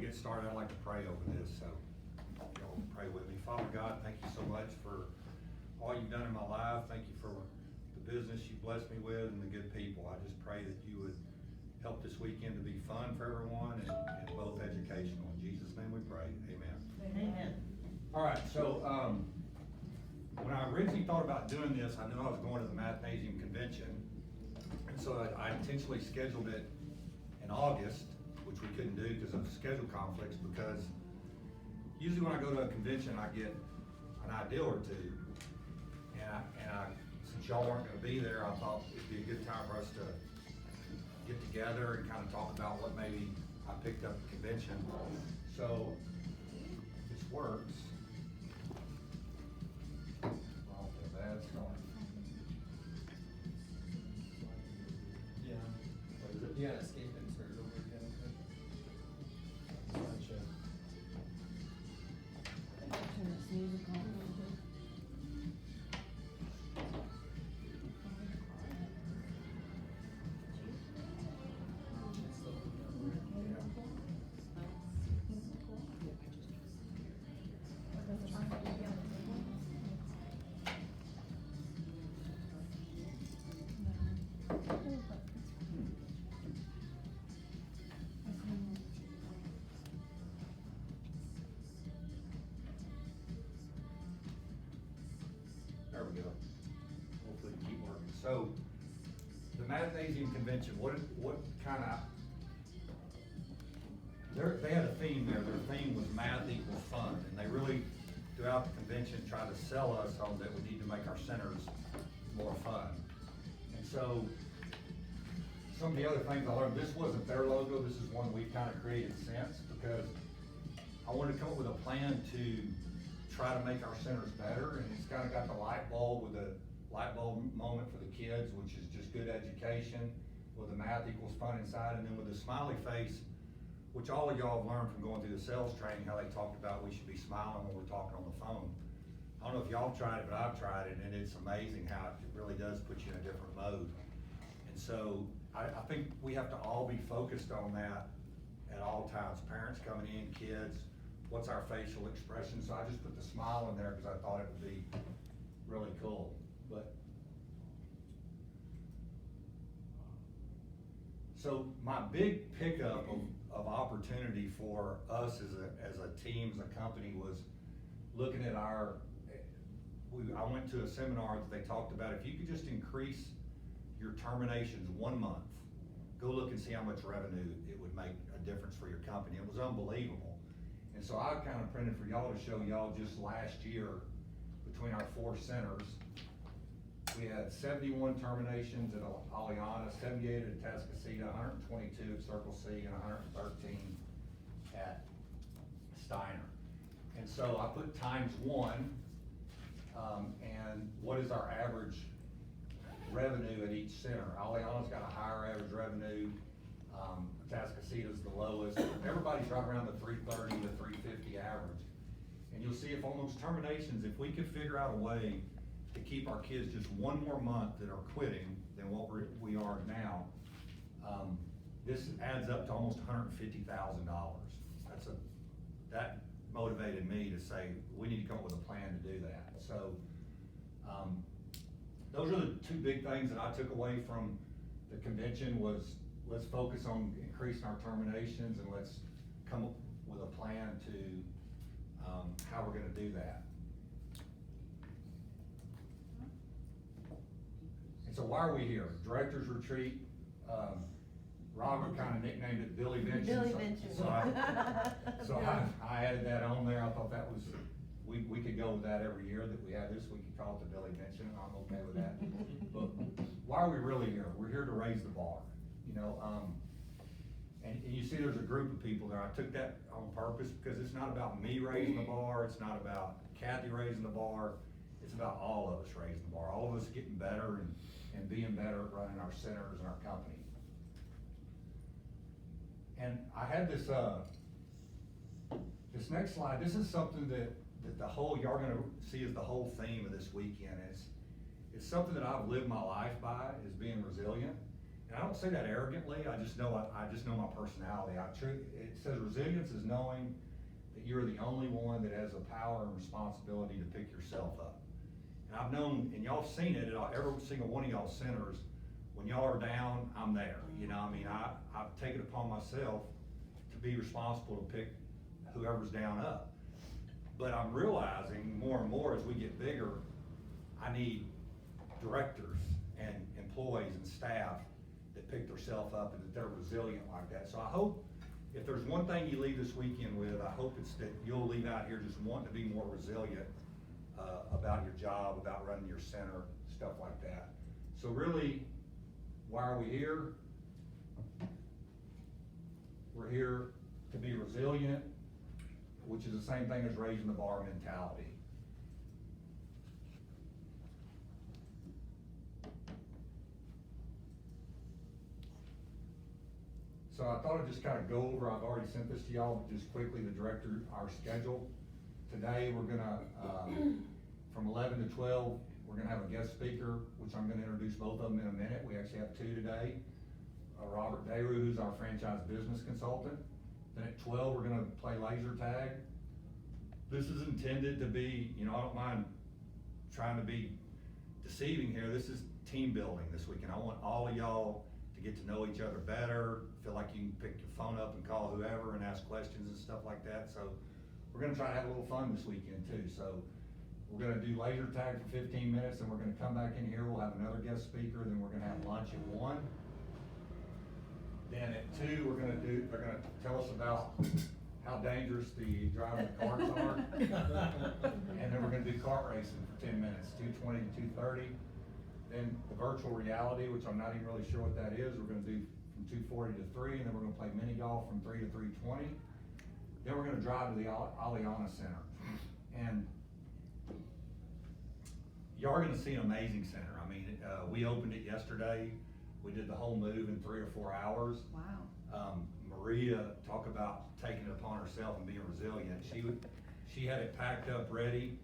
get started, I'd like to pray over this, so y'all pray with me. Father God, thank you so much for all you've done in my life. Thank you for the business you blessed me with and the good people. I just pray that you would help this weekend to be fun for everyone and both educational. In Jesus' name we pray, amen. Amen. All right, so, when I originally thought about doing this, I knew I was going to the Mathnasium Convention. And so I intentionally scheduled it in August, which we couldn't do because of schedule conflicts, because usually when I go to a convention, I get an idea or two. And since y'all weren't gonna be there, I thought it'd be a good time for us to get together and kind of talk about what maybe I picked up at the convention. So, if this works. Well, that's going. Yeah. What is it? You gotta escape and start it over again. Gotcha. Turn this music on a little bit. There we go. Hopefully it keep working. So, the Mathnasium Convention, what kind of, they had a theme there. Their theme was math equals fun. And they really, throughout the convention, tried to sell us on that we need to make our centers more fun. And so, some of the other things I learned, this wasn't their logo, this is one we've kind of created since, because I wanted to come up with a plan to try to make our centers better, and it's kind of got the light bulb with the light bulb moment for the kids, which is just good education, with the math equals fun inside, and then with the smiley face, which all of y'all have learned from going through the sales training, how they talked about we should be smiling when we're talking on the phone. I don't know if y'all tried it, but I've tried it, and it's amazing how it really does put you in a different mode. And so, I think we have to all be focused on that at all times, parents coming in, kids, what's our facial expression? So I just put the smile in there because I thought it would be really cool. But so my big pickup of opportunity for us as a team, as a company, was looking at I went to a seminar that they talked about if you could just increase your terminations 1 month, go look and see how much revenue it would make a difference for your company. It was unbelievable. And so I kind of printed for y'all to show y'all just last year, between our 4 centers, we had 71 terminations at Aliana, 78 at Atascocita, 122 at Circle C, and 113 at Steiner. And so I put ×1, and what is our average revenue at each center? Aliana's got a higher average revenue, Atascocita's the lowest. Everybody's right around the 330 to 350 average. And you'll see if on those terminations, if we could figure out a way to keep our kids just 1 more month that are quitting than what we are now, this adds up to almost $150,000. That motivated me to say, we need to come up with a plan to do that. So, those are the 2 big things that I took away from the convention was, let's focus on increasing our terminations, and let's come up with a plan to how we're gonna do that. And so why are we here? Director's retreat. Robert kind of nicknamed it Billyvention. Billyvention. So I added that on there. I thought that was, we could go with that every year that we have this. We could call it the Billyvention, and I'm okay with that. But why are we really here? We're here to raise the bar, you know. And you see there's a group of people there. I took that on purpose because it's not about me raising the bar. It's not about Kathy raising the bar. It's about all of us raising the bar. All of us getting better and being better at running our centers and our company. And I had this this next slide. This is something that the whole, y'all gonna see is the whole theme of this weekend. It's something that I've lived my life by, is being resilient. And I don't say that arrogantly, I just know my personality. It says resilience is knowing that you're the only one that has the power and responsibility to pick yourself up. And I've known, and y'all have seen it at every single one of y'all centers, when y'all are down, I'm there. You know, I mean, I've taken it upon myself to be responsible to pick whoever's down up. But I'm realizing more and more as we get bigger, I need directors and employees and staff that pick themselves up and that they're resilient like that. So I hope, if there's one thing you leave this weekend with, I hope it's that you'll leave out here just wanting to be more resilient about your job, about running your center, stuff like that. So really, why are we here? We're here to be resilient, which is the same thing as raising the bar mentality. So I thought I'd just kind of go over, I've already sent this to y'all, but just quickly, the director, our schedule. Today, we're gonna, from 11 to 12, we're gonna have a guest speaker, which I'm gonna introduce both of them in a minute. We actually have two today. Robert Daru, who's our franchise business consultant. Then at 12, we're gonna play laser tag. This is intended to be, you know, I don't mind trying to be deceiving here. This is team building this weekend. I want all of y'all to get to know each other better, feel like you can pick your phone up and call whoever and ask questions and stuff like that. So we're gonna try to have a little fun this weekend too. So we're gonna do laser tag for 15 minutes, and we're gonna come back in here, we'll have another guest speaker, then we're gonna have lunch at 1. Then at 2, they're gonna tell us about how dangerous the driving the carts are. And then we're gonna do kart racing for 10 minutes, 2:20 to 2:30. Then the virtual reality, which I'm not even really sure what that is, we're gonna do from 2:40 to 3, and then we're gonna play mini golf from 3 to 3:20. Then we're gonna drive to the Aliana Center. And you are gonna see an amazing center. I mean, we opened it yesterday. We did the whole move in 3 or 4 hours. Wow. Maria, talk about taking it upon herself and being resilient. She had it packed up, ready.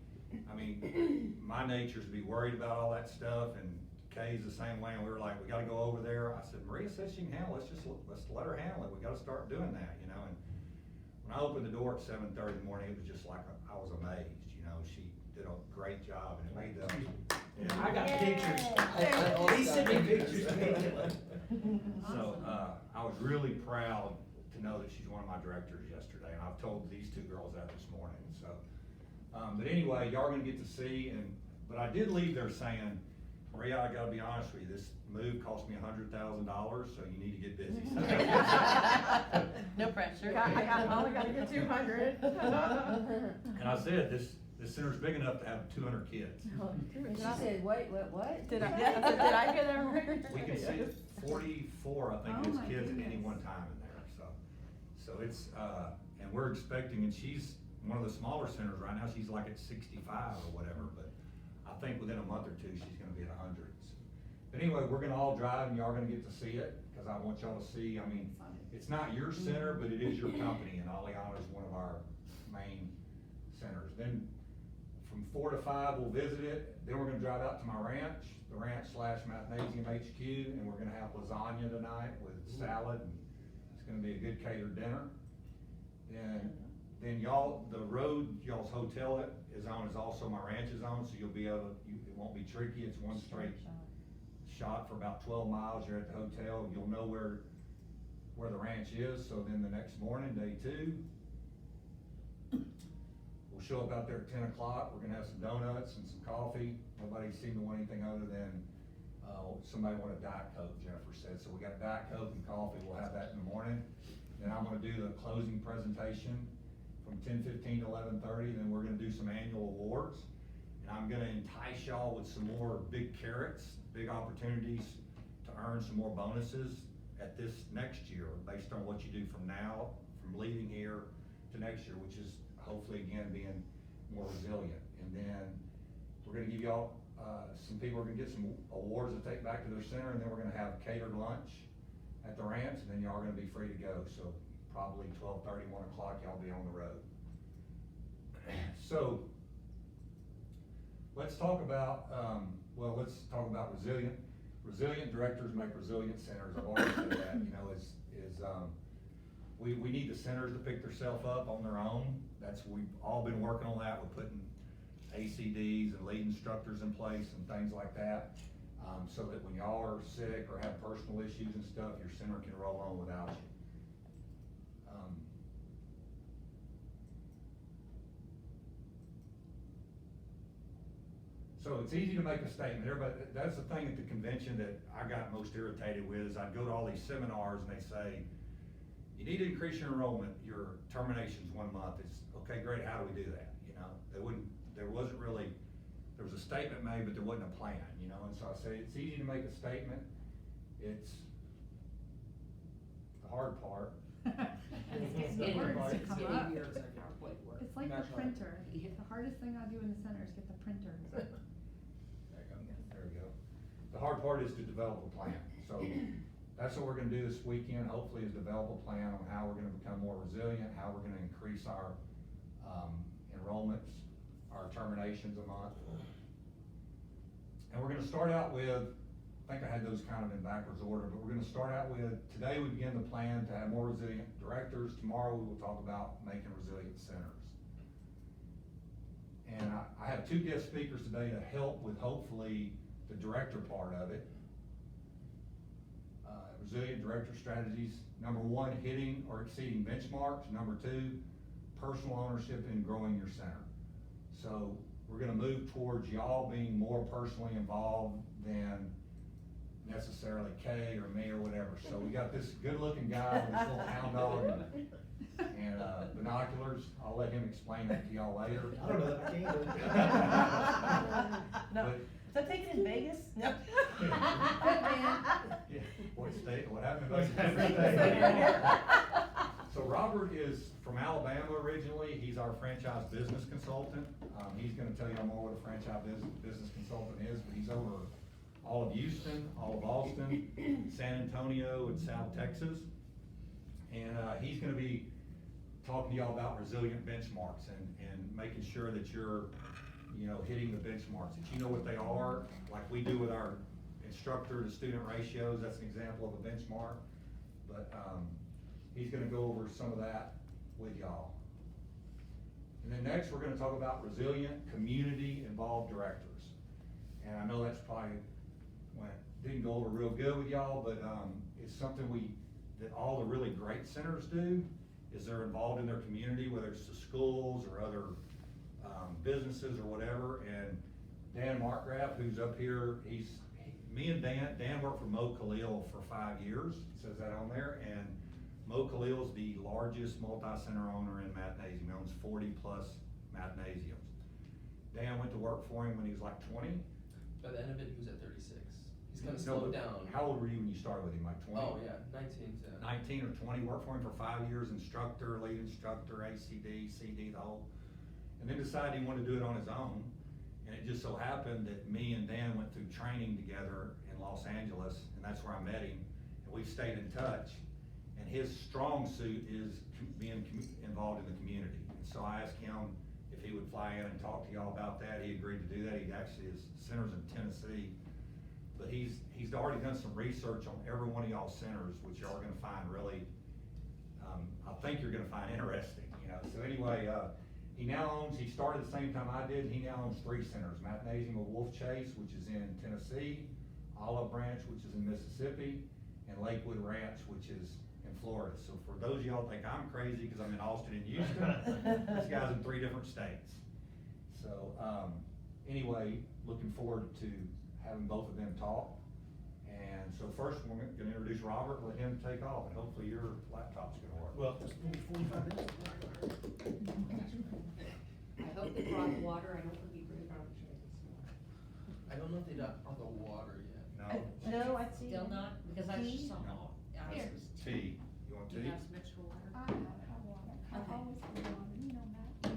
I mean, my nature is to be worried about all that stuff, and Kay's the same way, and we were like, we gotta go over there. I said, Maria says she can handle it, let's let her handle it. We gotta start doing that, you know. And when I opened the door at 7:30 in the morning, it was just like, I was amazed, you know. She did a great job, and it made the. I got Yay. pictures. He sent me pictures. So, I was really proud to know that she's one of my directors yesterday, and I've told these two girls that this morning, so. But anyway, y'all are gonna get to see, but I did leave there saying, Maria, I gotta be honest with you, this move cost me $100,000, so you need to get busy. No pressure. I only gotta get 200. And I said, this center's big enough to have 200 kids. And she said, wait, what? Did I hear that right? We can see 44, I think, Oh is my kids at any goodness. one time in there, so it's, and we're expecting, and she's one of the smaller centers right now, she's like at 65 or whatever, but I think within a month or two, she's gonna be at 100. But anyway, we're gonna all drive, and y'all are gonna get to see it, cause I want y'all to see, I mean, it's not your center, but it is your company, and Aliana is one of our main centers. Then from 4 to 5, we'll visit it, then we're gonna drive out to my ranch, the ranch/Mathnasium HQ, and we're gonna have lasagna tonight with salad, and it's gonna be a good catered dinner. Then y'all, the road y'all's hotel is on is also my ranch's on, so you'll be able to, it won't be tricky, it's one straight shot for about 12 miles, you're at the hotel, you'll know where the ranch is. So then the next morning, day 2, we'll show up out there at 10 o'clock, we're gonna have some donuts and some coffee. Nobody seemed to want anything other than, somebody wanted Diet Coke, Jennifer said, so we got Diet Coke and coffee, we'll have that in the morning. Then I'm gonna do the closing presentation from 10:15 to 11:30, then we're gonna do some annual awards. And I'm gonna entice y'all with some more big carrots, big opportunities to earn some more bonuses at this next year, based on what you do from now, from leaving here to next year, which is hopefully again being more resilient. And then we're gonna give y'all, some people are gonna get some awards to take back to their center, and then we're gonna have catered lunch at the ranch, and then y'all are gonna be free to go. So probably 12:30, 1 o'clock, y'all be on the road. So let's talk about, let's talk about resilient. resilient directors make resilient centers, I've always said that, you know, we need the centers to pick themselves up on their own. We've all been working on that, with putting ACDs and lead instructors in place and things like that. So that when y'all are sick or have personal issues and stuff, your center can roll on without you. So it's easy to make a statement. Everybody, that's the thing at the convention that I got most irritated with, is I'd go to all these seminars and they say, you need to increase your enrollment, your terminations 1 month. It's, okay, great, how do we do that? You know, there was a statement made, but there wasn't a plan, you know? And so I say, it's easy to make a statement. It's the hard part. It's the words hard to part. come It's up. getting yours on your plate work. It's like the That's right. printer. The hardest thing I do in the center is get the printer. There we go. The hard part is to develop a plan. So that's what we're gonna do this weekend, hopefully, is develop a plan on how we're gonna become more resilient, how we're gonna increase our enrollments, our terminations a month. And we're gonna start out with, I think I had those kind of in backwards order, but we're gonna start out with, today we begin the plan to have more resilient directors. Tomorrow we will talk about making resilient centers. And I have 2 guest speakers today to help with, hopefully, the director part of it. Resilient director strategies. Number 1, hitting or exceeding benchmarks. Number 2, personal ownership in growing your center. So we're gonna move towards y'all being more personally involved than necessarily Kay or me or whatever. So we got this good-looking guy with this little hound dog and binoculars. I'll let him explain that to y'all later. I don't know that I can. No, But- so take it in Vegas? No. Yeah, what happened? So Robert is from Alabama originally. He's our franchise business consultant. He's gonna tell you more what a franchise business consultant is, but he's over all of Houston, all of Austin, San Antonio, and South Texas. And he's gonna be talking to y'all about resilient benchmarks and making sure that you're, you know, hitting the benchmarks, that you know what they are, like we do with our instructor to student ratios. That's an example of a benchmark. But he's gonna go over some of that with y'all. And then next, we're gonna talk about resilient, community-involved directors. And I know that's probably didn't go over real good with y'all, but it's something that all the really great centers do, is they're involved in their community, whether it's the schools or other businesses or whatever. And Dan Markgraf, who's up here, me and Dan worked for Mo Khalil for 5 years, it says that on there, and Mo Khalil's the largest multi-center owner in Mathnasium. He owns 40 plus Mathnasiums. Dan went to work for him when he was like 20. By the end of it, he was at 36. He's kind of No, slowed but down. How old were you when you started with him, like 20? Oh, yeah, 19 to. 19 or 20, worked for him for 5 years, instructor, lead instructor, ACD, CD, the whole. And then decided he wanted to do it on his own. And it just so happened that me and Dan went through training together in Los Angeles, and that's where I met him. And we've stayed in touch. And his strong suit is being involved in the community. And so I asked him if he would fly in and talk to y'all about that. He agreed to do that. He actually, his center's in Tennessee. But he's already done some research on every one of y'all's centers, which y'all are gonna find really, I think you're gonna find interesting, you know. So anyway, he started the same time I did, he now owns 3 centers: Mathnasium of Wolf Chase, which is in Tennessee, Olive Branch, which is in Mississippi, and Lakewood Ranch, which is in Florida. So for those of y'all think I'm crazy because I'm in Austin and Houston, this guy's in 3 different states. So, anyway, looking forward to having both of them talk. And so first, we're gonna introduce Robert, let him take off, and hopefully your laptop's gonna work. Well, just maybe 45 minutes. I hope they brought water, I don't think you bring I don't know if they brought the water yet. No? No, I see. Still not, because I just saw. No. Here. Tea, you want Do tea? you have some extra water? I have water. I Okay. always have water, you know that.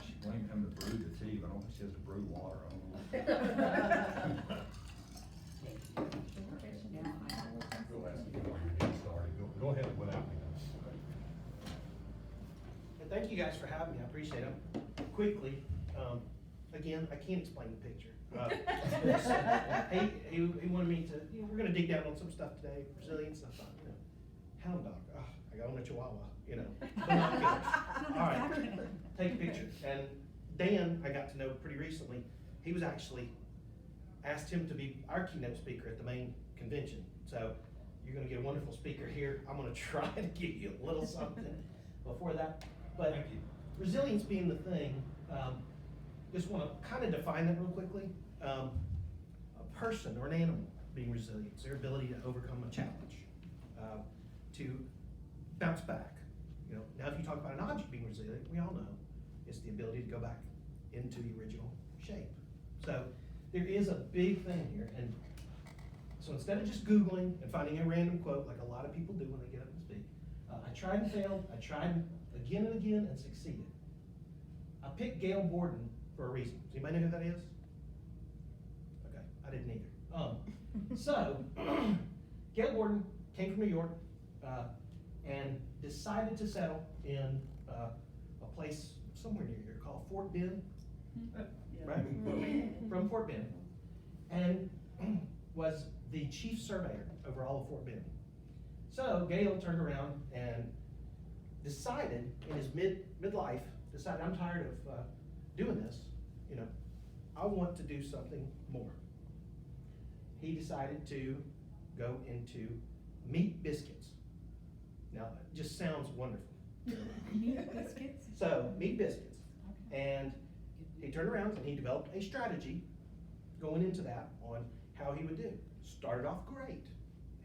She blamed him to brew the tea, but I don't think she has to brew water. I don't know. Go ahead, sorry, go ahead without me. And thank you guys for having me, I appreciate it. Quickly, again, I can't explain the picture. He wanted me to, we're gonna dig down on some stuff today, resilience, and I thought, hound dog, I own a Chihuahua, binoculars. All right, take a picture. And Dan, I got to know pretty recently, he was actually, asked him to be our keynote speaker at the main convention. So you're gonna get a wonderful speaker here. I'm gonna try to give you a little something before that. But Thank you. resilience being the thing, just wanna kinda define that real quickly. A person or an animal being resilient, it's their ability to overcome a challenge, to bounce back. Now if you talk about an object being resilient, we all know it's the ability to go back into the original shape. So there is a big thing here, and so instead of just Googling and finding a random quote like a lot of people do when they get up and speak, I tried and failed, I tried again and again and succeeded. I picked Gail Borden for a reason. Does anybody know who that is? Okay, I didn't either. So, Gail Borden came from New York and decided to settle in a place somewhere near here called Fort Bend, right? From Fort Bend, and was the chief surveyor over all of Fort Bend. So Gail turned around and decided in his midlife, decided I'm tired of doing this, I want to do something more. He decided to go into meat biscuits. Now, it just sounds wonderful. Meat biscuits? So, meat biscuits. Okay. And he turned around and he developed a strategy going into that on how he would do. Started off great.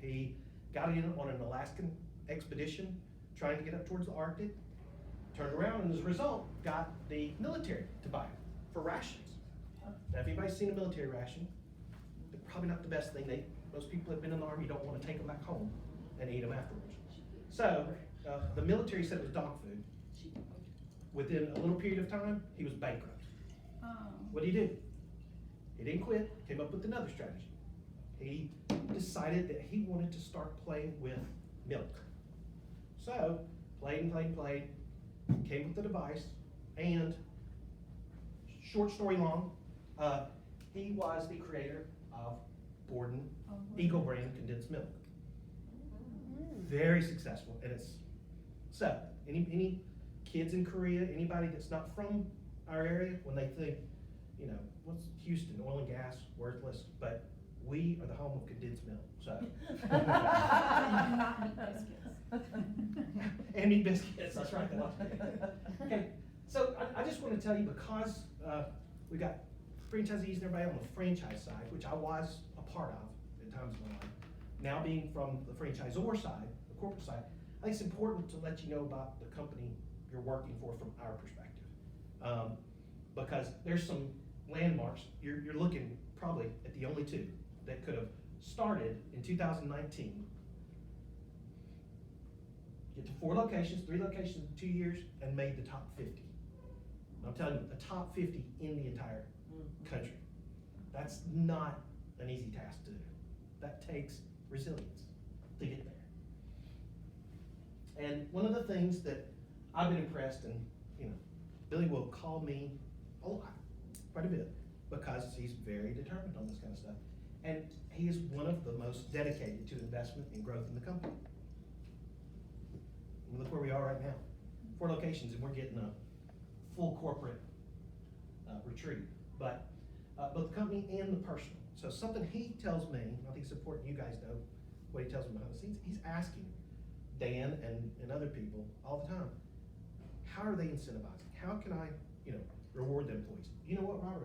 He got in on an Alaskan expedition trying to get up towards the Arctic, turned around and as a result got the military to buy it for rations. Now if anybody's seen a military ration, they're probably not the best thing. Most people that have been in the Army don't want to take them back home and eat them afterwards. So the military said it was dog food. Within a little period of time, he was bankrupt. Oh. What did he do? He didn't quit, came up with another strategy. He decided that he wanted to start playing with milk. So, played and played and played, came with the device, and short story long, he was the creator of Borden Eagle brand condensed milk. Very successful, and it's, so, any kids in Korea, anybody that's not from our area, when they think, what's Houston, oil and gas, worthless, but we are the home of condensed milk, so. Not meat biscuits. And meat biscuits, that's right. Okay, so I just want to tell you, because we got franchisees and everybody on the franchise side, which I was a part of at times in my life, now being from the franchisor side, the corporate side, I think it's important to let you know about the company you're working for from our perspective. Because there's some landmarks, you're looking probably at the only two that could have started in 2019, get to 4 locations, 3 locations in 2 years, and made the top 50. I'm telling you, the top 50 in the entire country. That's not an easy task to do. That takes resilience to get there. And one of the things that I've been impressed, and Billy will call me a lot, quite a bit, because he's very determined on this kind of stuff. And he is one of the most dedicated to investment and growth in the company. And look where we are right now. 4 locations, and we're getting a full corporate retreat. But both the company and the personal. So something he tells me, and I think it's important you guys know what he tells me behind the scenes, he's asking Dan and other people all the time, how are they incentivizing? How can I, reward the employees? You know what, Robert,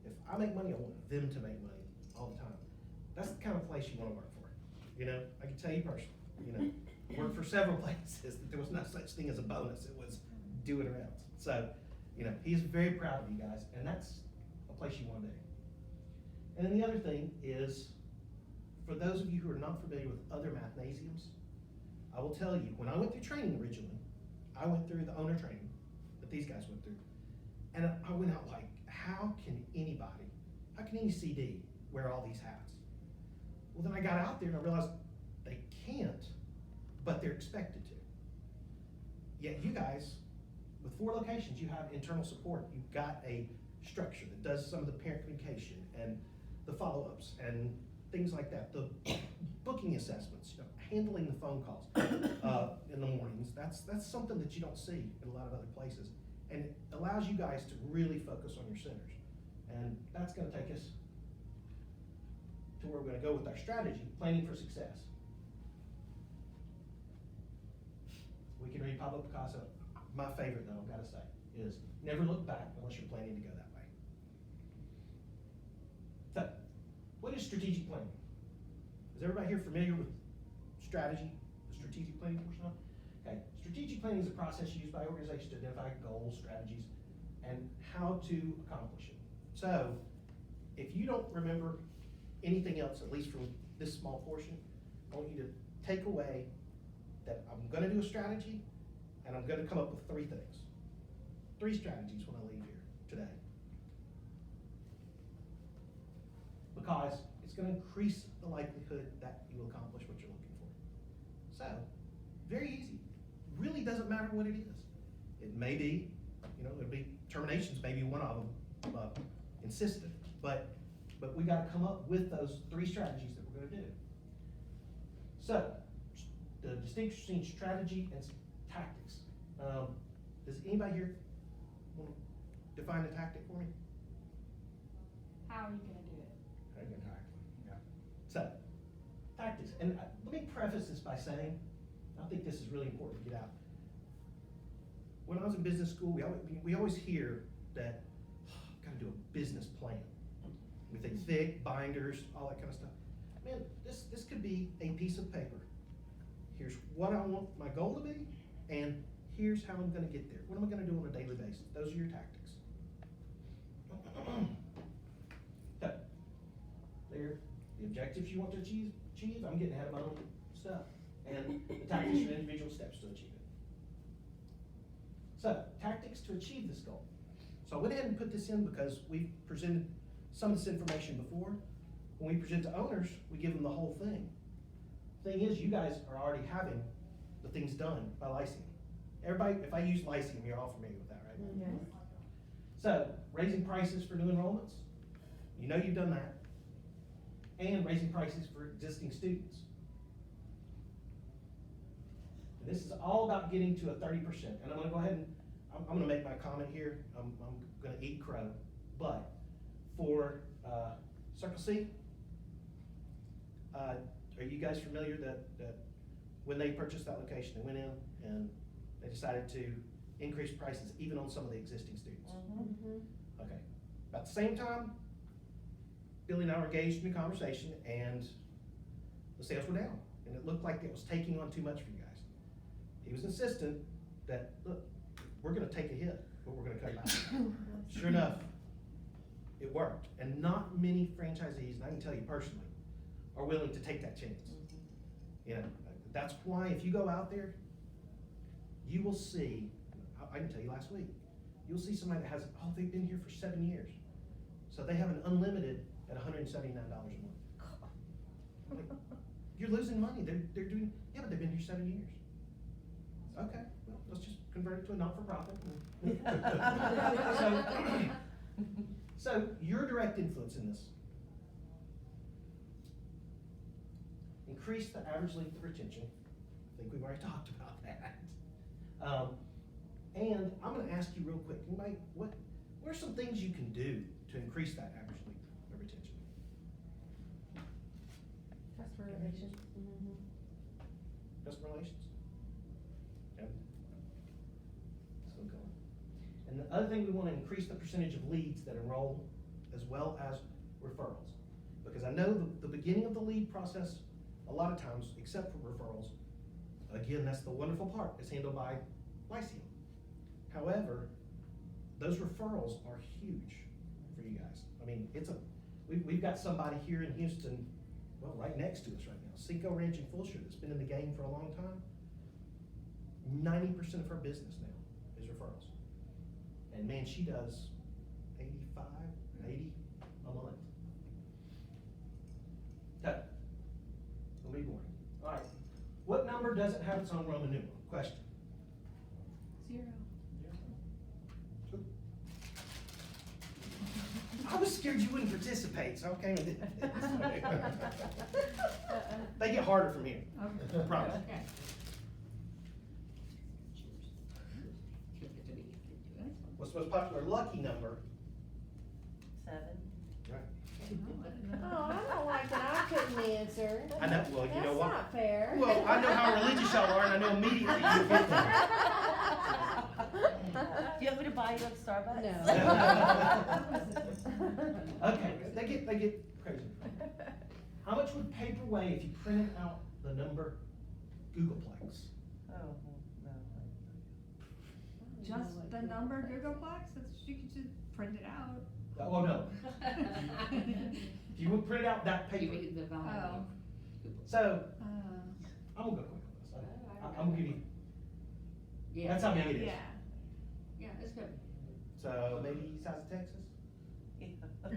if I make money, I want them to make money all the time. That's the kind of place you want to work for. I can tell you personally, worked for several places that there was no such thing as a bonus. It was do it or else. So, he's very proud of you guys, and that's a place you want to be. And then the other thing is, for those of you who are not familiar with other mathnasiums, I will tell you, when I went through training originally, I went through the owner training that these guys went through. And I went out like, how can any CD wear all these hats? Well, then I got out there and I realized they can't, but they're expected to. Yet you guys, with 4 locations, you have internal support. You've got a structure, that does some of the parent communication and the follow-ups and things like that, the booking assessments, you know, handling the phone calls in the mornings. That's something that you don't see in a lot of other places, and it allows you guys to really focus on your centers. And that's gonna take us to where we're gonna go with our strategy, planning for success. We can read Pablo Picasso. My favorite, though, I've gotta say, is never look back unless you're planning to go that way. So, what is strategic planning? Is everybody here familiar with strategy, the strategic planning portion of it? Okay, strategic planning is a process used by organizations to identify goals, strategies, and how to accomplish it. So, if you don't remember anything else, at least from this small portion, I want you to take away that I'm gonna do a strategy, and I'm gonna come up with 3 things. 3 strategies when I leave here today. Because it's gonna increase the likelihood that you will accomplish what you're looking for. So, very easy. Really doesn't matter what it is. It may be, you know, it'll be terminations, maybe one of them, insistent, but we gotta come up with those 3 strategies that we're gonna do. So, the distinction between strategy and tactics. Does anybody here want to define a tactic for me? How are you gonna do it? How are you gonna tackle it? Yeah. So, tactics, and let me preface this by saying, I think this is really important to get out. When I was in business school, we always hear that, gotta do a business plan. We think thick, binders, all that kind of stuff. Man, this could be a piece of paper. Here's what I want my goal to be, and here's how I'm gonna get there. What am I gonna do on a daily basis? Those are your tactics. So, they're the objectives you want to achieve. I'm getting ahead of my own stuff. And the tactics are individual steps to achieve it. So, tactics to achieve this goal. So I went ahead and put this in because we've presented some of this information before. When we present to owners, we give them the whole thing. Thing is, you guys are already having the things done by Lyceum. Everybody, if I use Lyceum, you're all familiar with that, right? Yes. So, raising prices for new enrollments, you know you've done that. And raising prices for existing students. And this is all about getting to a 30%. And I'm gonna go ahead and, I'm gonna make my comment here. I'm gonna eat crow. But for Circle C, are you guys familiar that when they purchased that location, they went in and they decided to increase prices even on some of the existing students? Okay. About the same time, Billy and I were engaged in a conversation, and the sales were down, and it looked like it was taking on too much for you guys. He was insistent that, look, we're gonna take a hit, but we're gonna cut back. Sure enough, it worked, and not many franchisees, and I can tell you personally, are willing to take that chance. You know, that's why if you go out there, you will see, I can tell you last week, you'll see somebody that has, oh, they've been here for 7 years. So they have an unlimited at $179 a month. Like, you're losing money. They're doing, yeah, but they've been here 7 years. Okay, well, let's just convert it to a not-for-profit. So your direct influence in this. Increase the average length of retention. I think we've already talked about that. And I'm gonna ask you real quick, what are some things you can do to increase that average length of retention? Customer relations. Customer relations? Okay. Still going. And the other thing, we wanna increase the percentage of leads that enroll as well as referrals. Because I know the beginning of the lead process, a lot of times, except for referrals, again, that's the wonderful part, it's handled by Lyceum. However, those referrals are huge for you guys. I mean, we've got somebody here in Houston, well, right next to us right now, Cinco Ranch in Fulshire, that's been in the game for a long time. 90% of her business now is referrals. And man, she does 85, 80 a month. Okay. It'll be boring. All right. What number doesn't have its own Roman numeral? Question. 0. scared you wouldn't participate, so I came and did it. They get harder from here, I promise. Okay. What's the most popular lucky number? 7. Oh, I don't like that, I couldn't answer. I know, well, you know what? That's not fair. Well, I know how religious y'all are, and I know immediately you get that. Do you want me to buy you a Starbucks? No. Okay, they get crazy. How much would paper weigh if you printed out the number Googleplex? Oh, no. Just the number Googleplex, it's, you could just print it out. Oh, no. If you would print out that paper. Oh. So, Uh, I'm gonna go quick on this. I'm gonna give you, Yeah. that's how big it is. yeah. Yeah, it's good. So maybe size of Texas? How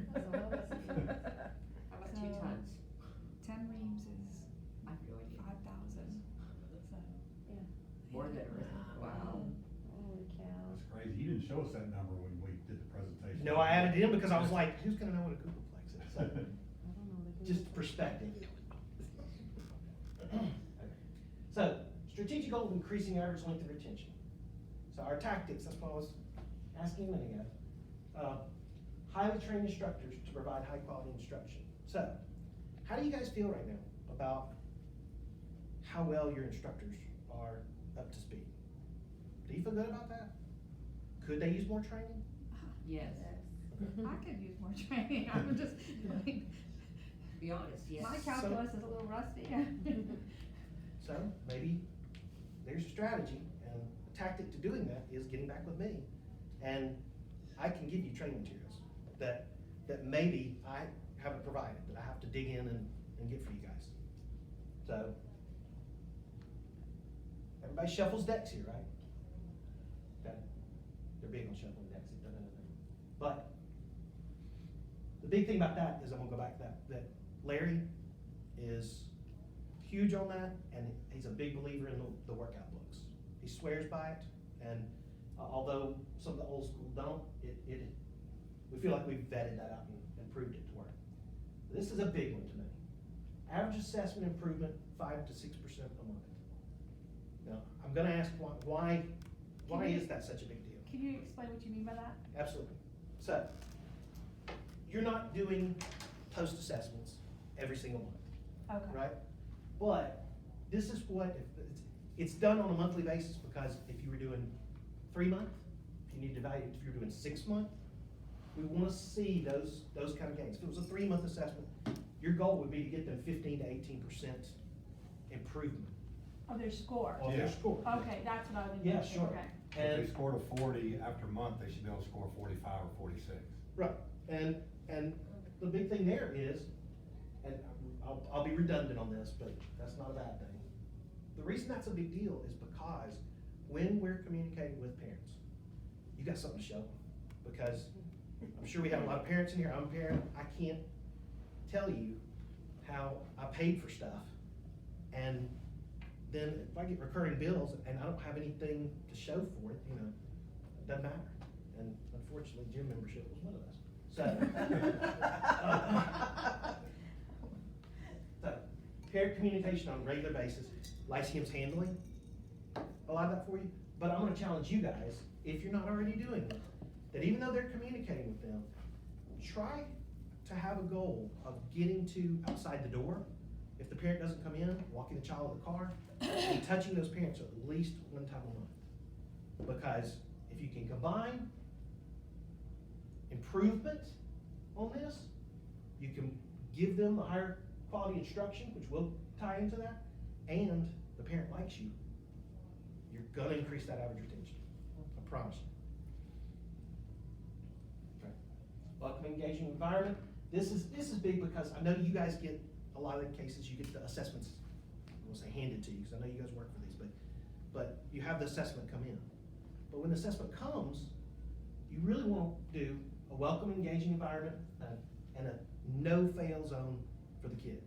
about 2 So- tons? 10 reams is I have no idea. 5,000, so. More than, wow. Holy cow. That's crazy. You didn't show us that number when we did the presentation. No, I added it in because I was like, who's gonna know what a Googleplex is? So, I don't know. just perspective. Okay. So, strategic goal of increasing average length of retention. So our tactics, that's what I was asking a minute ago. Highly trained instructors to provide high quality instruction. So, how do you guys feel right now about how well your instructors are up to speed? Do you feel good about that? Could they use more training? Yes, I could use more training, I'm just, be honest, yes. my calculus is a little rusty. So maybe there's a strategy, and a tactic to doing that is getting back with me. And I can give you training materials that maybe I haven't provided, that I have to dig in and get for you guys. So, everybody shuffles decks here, right? Okay, they're big on shuffling decks. But the big thing about that is, I'm gonna go back to that Larry is huge on that, and he's a big believer in the workout books. He swears by it, and although some of the old school don't, we feel like we've vetted that out and proved it to work. This is a big one to me. Average assessment improvement, 5 to 6% a month. Now, I'm gonna ask why is that such a big deal? Can you explain what you mean by that? Absolutely. So, you're not doing post assessments every single month, Okay. right? But this is what, it's done on a monthly basis, because if you were doing 3 month, if you need to evaluate, if you're doing 6 month, we wanna see those kind of gains. If it was a 3 month assessment, your goal would be to get them 15 to 18% improvement Oh, their score. on their Yeah. score. Okay, that's what I was. Yeah, sure. Okay. If they And, scored a 40, after a month, they should be able to score 45 or 46. right, and the big thing there is, and I'll be redundant on this, but that's not a bad thing. The reason that's a big deal is because when we're communicating with parents, you got something to show them. Because I'm sure we have a lot of parents in here, I'm a parent, I can't tell you how I paid for stuff. And then if I get recurring bills and I don't have anything to show for it, it doesn't matter. And unfortunately, gym membership was one of those. So, parent communication on a regular basis, Lyceum's handling a lot of that for you, but I'm gonna challenge you guys, if you're not already doing it, that even though they're communicating with them, try to have a goal of getting to outside the door. If the parent doesn't come in, walking the child to the car, and touching those parents at least 1 time a month. Because if you can combine improvement on this, you can give them the higher quality instruction, which will tie into that, and the parent likes you, you're gonna increase that average retention. I promise you. Okay. Welcome, engaging environment. This is big because I know you guys get a lot of the cases, you get the assessments, I won't say handed to you, because I know you guys work for these, but you have the assessment come in. But when the assessment comes, you really want to do a welcome, engaging environment, and a no-fail zone for the kid.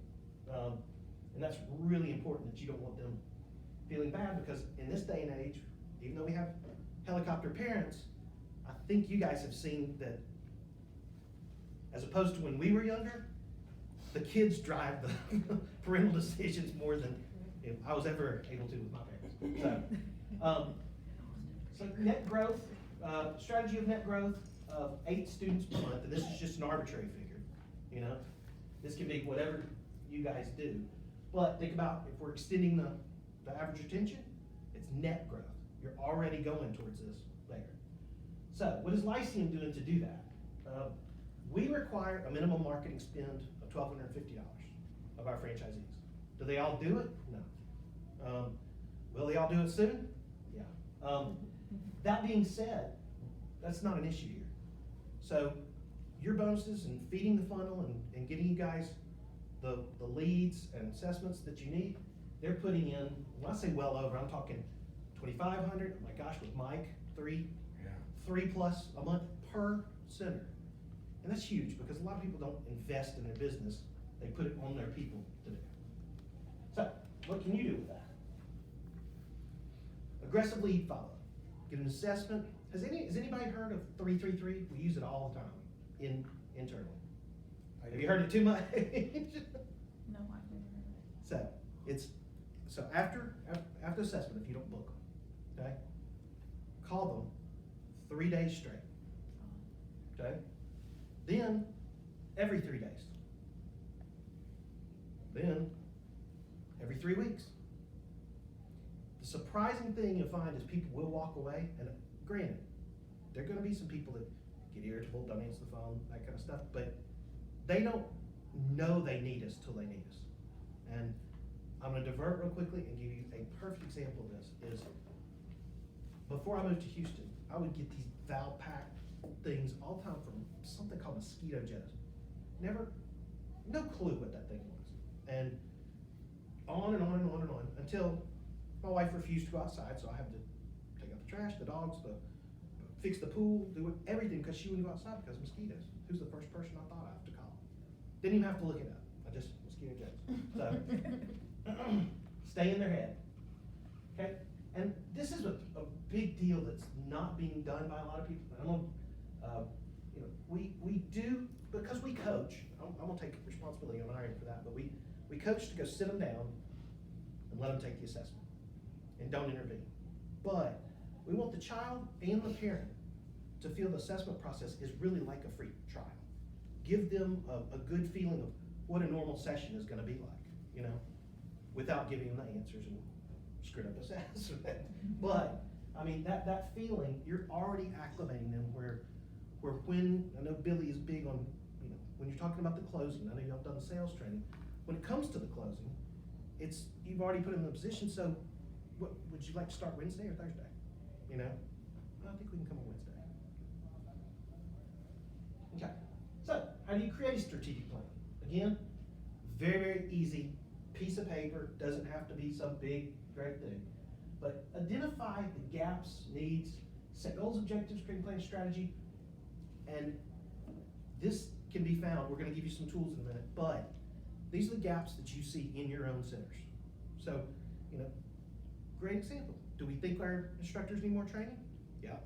And that's really important, that you don't want them feeling bad, because in this day and age, even though we have helicopter parents, I think you guys have seen that As opposed to when we were younger, the kids drive the parental decisions more than if I was ever able to with my parents. So net growth, strategy of net growth of 8 students per month, and this is just an arbitrary figure, you know? This can be whatever you guys do. But think about if we're extending the average retention, it's net growth. You're already going towards this there. So what is Lyceum doing to do that? We require a minimum marketing spend of $1,250 of our franchisees. Do they all do it? No. Will they all do it soon? Yeah. That being said, that's not an issue here. So your bonuses and feeding the funnel and getting you guys the leads and assessments that you need, they're putting in, when I say well over, I'm talking 2,500, oh my gosh, with Mike, three plus a month per center. And that's huge because a lot of people don't invest in their business, they put it on their people to do. So, what can you do with that? Aggressive lead follow. Get an assessment. Has anybody heard of 333? We use it all the time internally. Have you heard it too much? No, I've never heard of it. So after assessment, if you don't book them, okay, call them 3 days straight. Okay? Then every 3 days. Then every 3 weeks. The surprising thing you'll find is people will walk away, and granted, there are going to be some people that get irritable, don't answer the phone, that kind of stuff, but they don't know they need us till they need us. And I'm going to divert real quickly and give you a perfect example of this. Is before I moved to Houston, I would get these Valpak things all the time from something called Mosquito Joe's. No clue what that thing was. And on and on and on and on until my wife refused to go outside, so I had to take out the trash, the dogs, fix the pool, do everything because she wouldn't go outside because of mosquitoes. Who's the first person I thought of to call? Didn't even have to look it up. I just, Mosquito Joe's. So, stay in their head. Okay? And this is a big deal that's not being done by a lot of people. I don't know, we do, because we coach, I'm gonna take responsibility on our end for that, but we coach to go sit them down and let them take the assessment and don't intervene. But we want the child and the parent to feel the assessment process is really like a free trial. Give them a good feeling of what a normal session is gonna be like, without giving them the answers and screwed up assessment. But, I mean, that feeling, you're already acclimating them where when, I know Billy is big on, when you're talking about the closing, I know y'all done sales training, when it comes to the closing, you've already put them in the position, so what, would you like to start Wednesday or Thursday? I think we can come on Wednesday. Okay, so how do you create a strategic plan? Again, very, very easy. Piece of paper, doesn't have to be some big, great thing. But identify the gaps, needs, set goals, objectives, create plan, strategy, and this can be found. We're gonna give you some tools in a minute, but these are the gaps that you see in your own centers. So, great example. Do we think our instructors need more training? Yeah.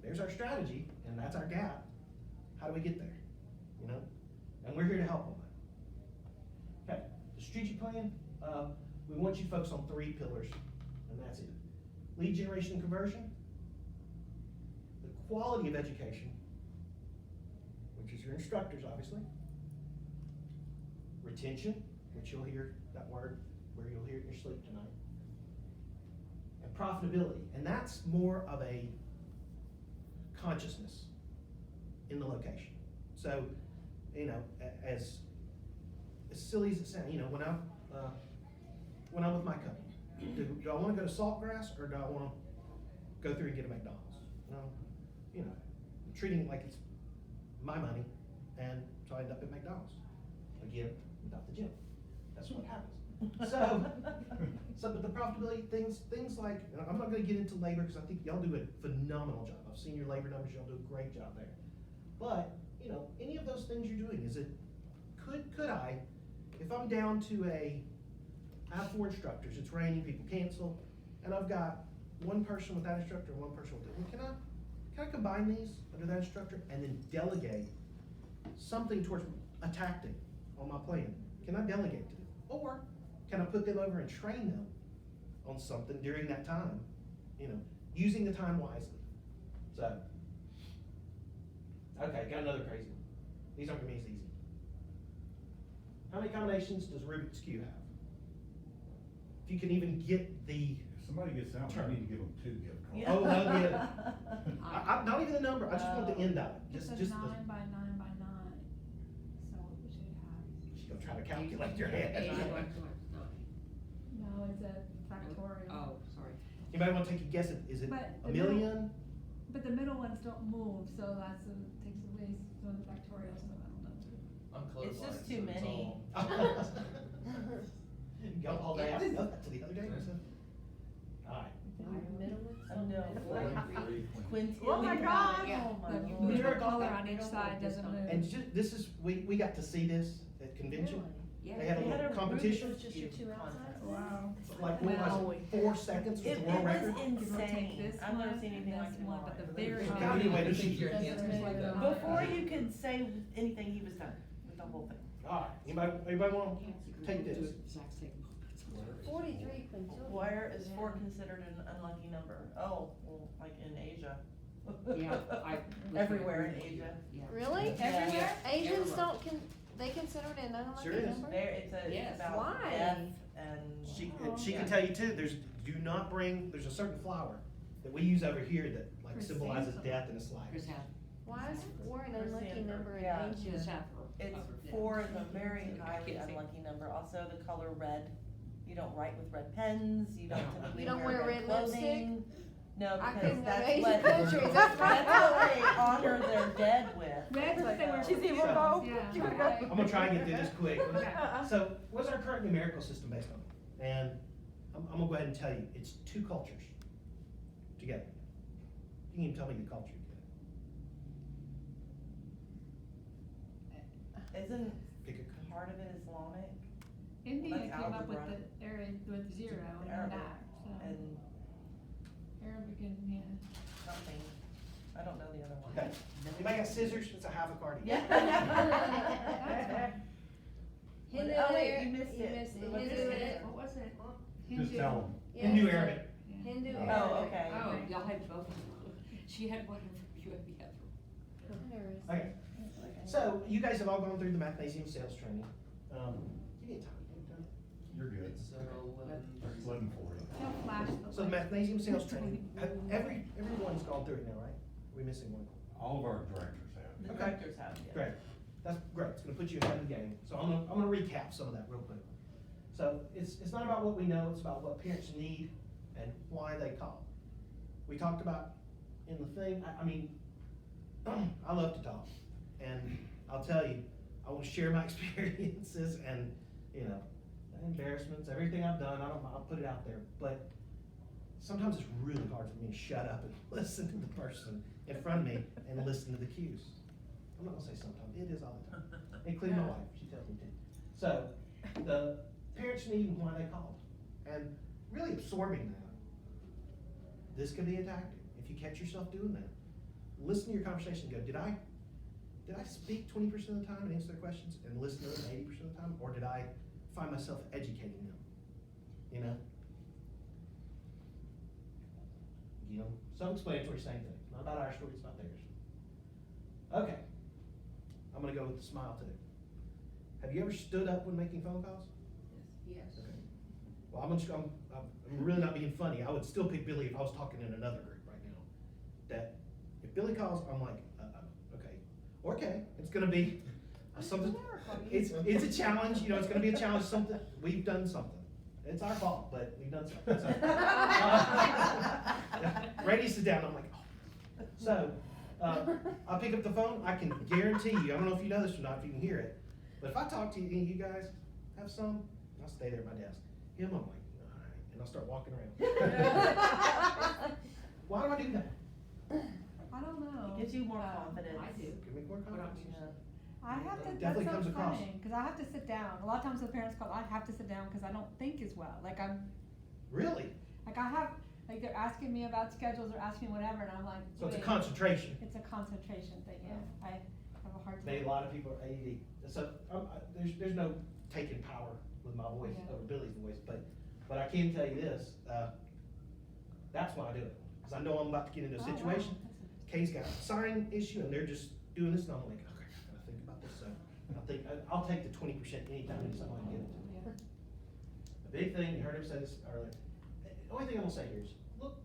There's our strategy, and that's our gap. How do we get there? And we're here to help on that. Okay, the strategic plan, we want you to focus on 3 pillars, and that's it. Lead generation and conversion, the quality of education, which is your instructors, obviously, retention, which you'll hear that word, where you'll hear it in your sleep tonight, and profitability, and that's more of a consciousness in the location. So, as silly as it sounds, when I'm with my company, do I want to go to Saltgrass or do I want to go through and get a McDonald's? I'm treating it like it's my money, and so I end up at McDonald's again without the gym. That's what happens. So, but the profitability things like, I'm not going to get into labor because I think y'all do a phenomenal job. I've seen your labor numbers; y'all do a great job there. But any of those things you're doing, could I, if I'm down to I have 4 instructors, it's raining, people cancel, and I've got one person with that instructor and one person with it. Well, can I combine these under that instructor and then delegate something towards a tactic on my plan, can I delegate to them? Or can I put them over and train them on something during that time, you know, using the time wisely? So, okay, got another crazy one. These aren't gonna be as easy. How many combinations does Rubik's Cube have? If you can even get the, If somebody gets out, I need to give them 2 gift cards. Yeah. Oh, no, yeah. Not even the number, I just want the end of it, It's just a the. 9 by 9 by 9, so we should have. She's gonna try to calculate your head. No, it's a factorial. Oh, sorry. Anybody wanna take a guess, is it But a the middle- million? But the middle ones don't move, so that's, takes away some of the factorial, so I don't know. I'm It's colorblind, just so too it's many. all- Go all day, I didn't know that till the other day, so. Alright. I don't know. 43. Quintillion. Oh my God. Oh my The lord. middle Sure. color on each side doesn't move. And this is, we got to see this at convention, Yeah. They had a They had little a competition, Rubik's Cube contest. Wow. like, what was it, 4 seconds was It, the it world was record? You're gonna take insane. this I've never one seen anything and like this it in one, my but the life. very There's top. gotta be a way to I think cheat. your enhancements like that. Before you could say anything, he was done with the whole thing. Alright, anybody wanna take this? 43 quintillion. Where is Yeah. 4 considered an unlucky number? Oh, well, like in Asia. Yeah, I. Everywhere in Asia. Yeah. Really? Yeah. Everywhere? Asians Everywhere. don't, they consider it an Sure unlucky is. number? There, it's Yes. about Why? death and. She Oh. can Yeah. tell you too, do not bring, there's a certain flower that we use over here that like For symbolizes Santa. death in its life. Chris Hath. Why is 4 an Chris unlucky Sandberg, number in yeah. Chris Asia? Hath. It's Yeah. 4 is a very I highly can't see. unlucky number. Also, the color red. You don't write with red pens. You don't typically You don't wear wear red red lipstick? clothing. No, I because couldn't go to that's Asian what countries, that's that's what they honor their dead with. Red's what they were. She's even So- both. Yeah. You wanna Right. go? I'm gonna try and get through this quick. Okay. So, what's our current numerical system based on? And I'm gonna go ahead and tell you, it's 2 cultures together. You can even tell me the culture together. Isn't Pick a country. part of it Islamic? India Like came up with algebra. the area with 0 and Arabic that, so. and Arabic and, yeah. something. I don't know the other one. Okay, anybody got scissors? It's a half a card. Yeah. Hindu, Oh, wait, Arab- you missed it. Hindu, What's Hindu, it? What was it? Just tell them. yeah. Hindu Arabic. Yeah. Hindu, Oh, Arabic. okay. Oh, y'all had both. She had one for you and the other. Interesting. Okay, so you guys have all gone through the mathnasium sales training. You need time, You're good. It's 11:30. 11:40. He'll flash the So the light. mathnasium sales training, everyone's gone through it now, right? We're missing one. All of our directors have. The Okay. directors have, yeah. Great, that's great, it's gonna put you ahead of the game, so I'm gonna recap some of that real quick. So, it's not about what we know, it's about what parents need and why they call. We talked about in the thing, I mean, I love to talk, and I'll tell you, I wanna share my experiences and, you know, embarrassments, everything I've done, I'll put it out there, but sometimes it's really hard for me to shut up and listen to the person in front of me and listen to the cues. I'm not gonna say sometimes, it is all the time, including my wife, she tells me to. So, the parents need and why they called, and really absorbing that. This could be a tactic, if you catch yourself doing that. Listen to your conversation, go, did I speak 20% of the time and answer their questions and listen to them 80% of the time, or did I find myself educating them, you know? You know, self-explanatory, same thing, it's not about our story, it's about theirs. Okay, I'm gonna go with the smile too. Have you ever stood up when making phone calls? Yes. Okay. Well, I'm really not being funny, I would still pick Billy if I was talking in another group right now. That, if Billy calls, I'm like, okay, it's gonna be something, it's a challenge, you know, it's gonna be a challenge, something, we've done something. It's our fault, but we've done something, so. Randy sits down, I'm like, oh. So, I'll pick up the phone, I can guarantee you, I don't know if you know this or not, if you can hear it, but if I talk to you, you guys have some, I'll stay there at my desk. Him, I'm like, all right, and I'll start walking around. Why do I do that? I don't know. It gives you more confidence. I do. Give me more confidence. Yeah. I have to, It that definitely comes sounds across. funny, cause I have to sit down. A lot of times the parents call, I have to sit down cause I don't think as well. Like Really? like I have, like they're asking me about schedules or asking me whatever and I'm like, So it's a wait. concentration. It's a concentration thing, yeah. have a hard time. Maybe a lot of people are ADD. So, there's no taking power with my voice Yeah. over Billy's voice, but I can tell you this, that's why I do it. Cause I know I'm about to get into a Oh, wow. situation, That's Kay's got a sign issue and they're just doing this and I'm like, okay, I gotta think about this, so I'll take the 20% anytime it's something I can give it to. Yeah. The big thing, you heard him say this earlier, the only thing I'm gonna say here is, look,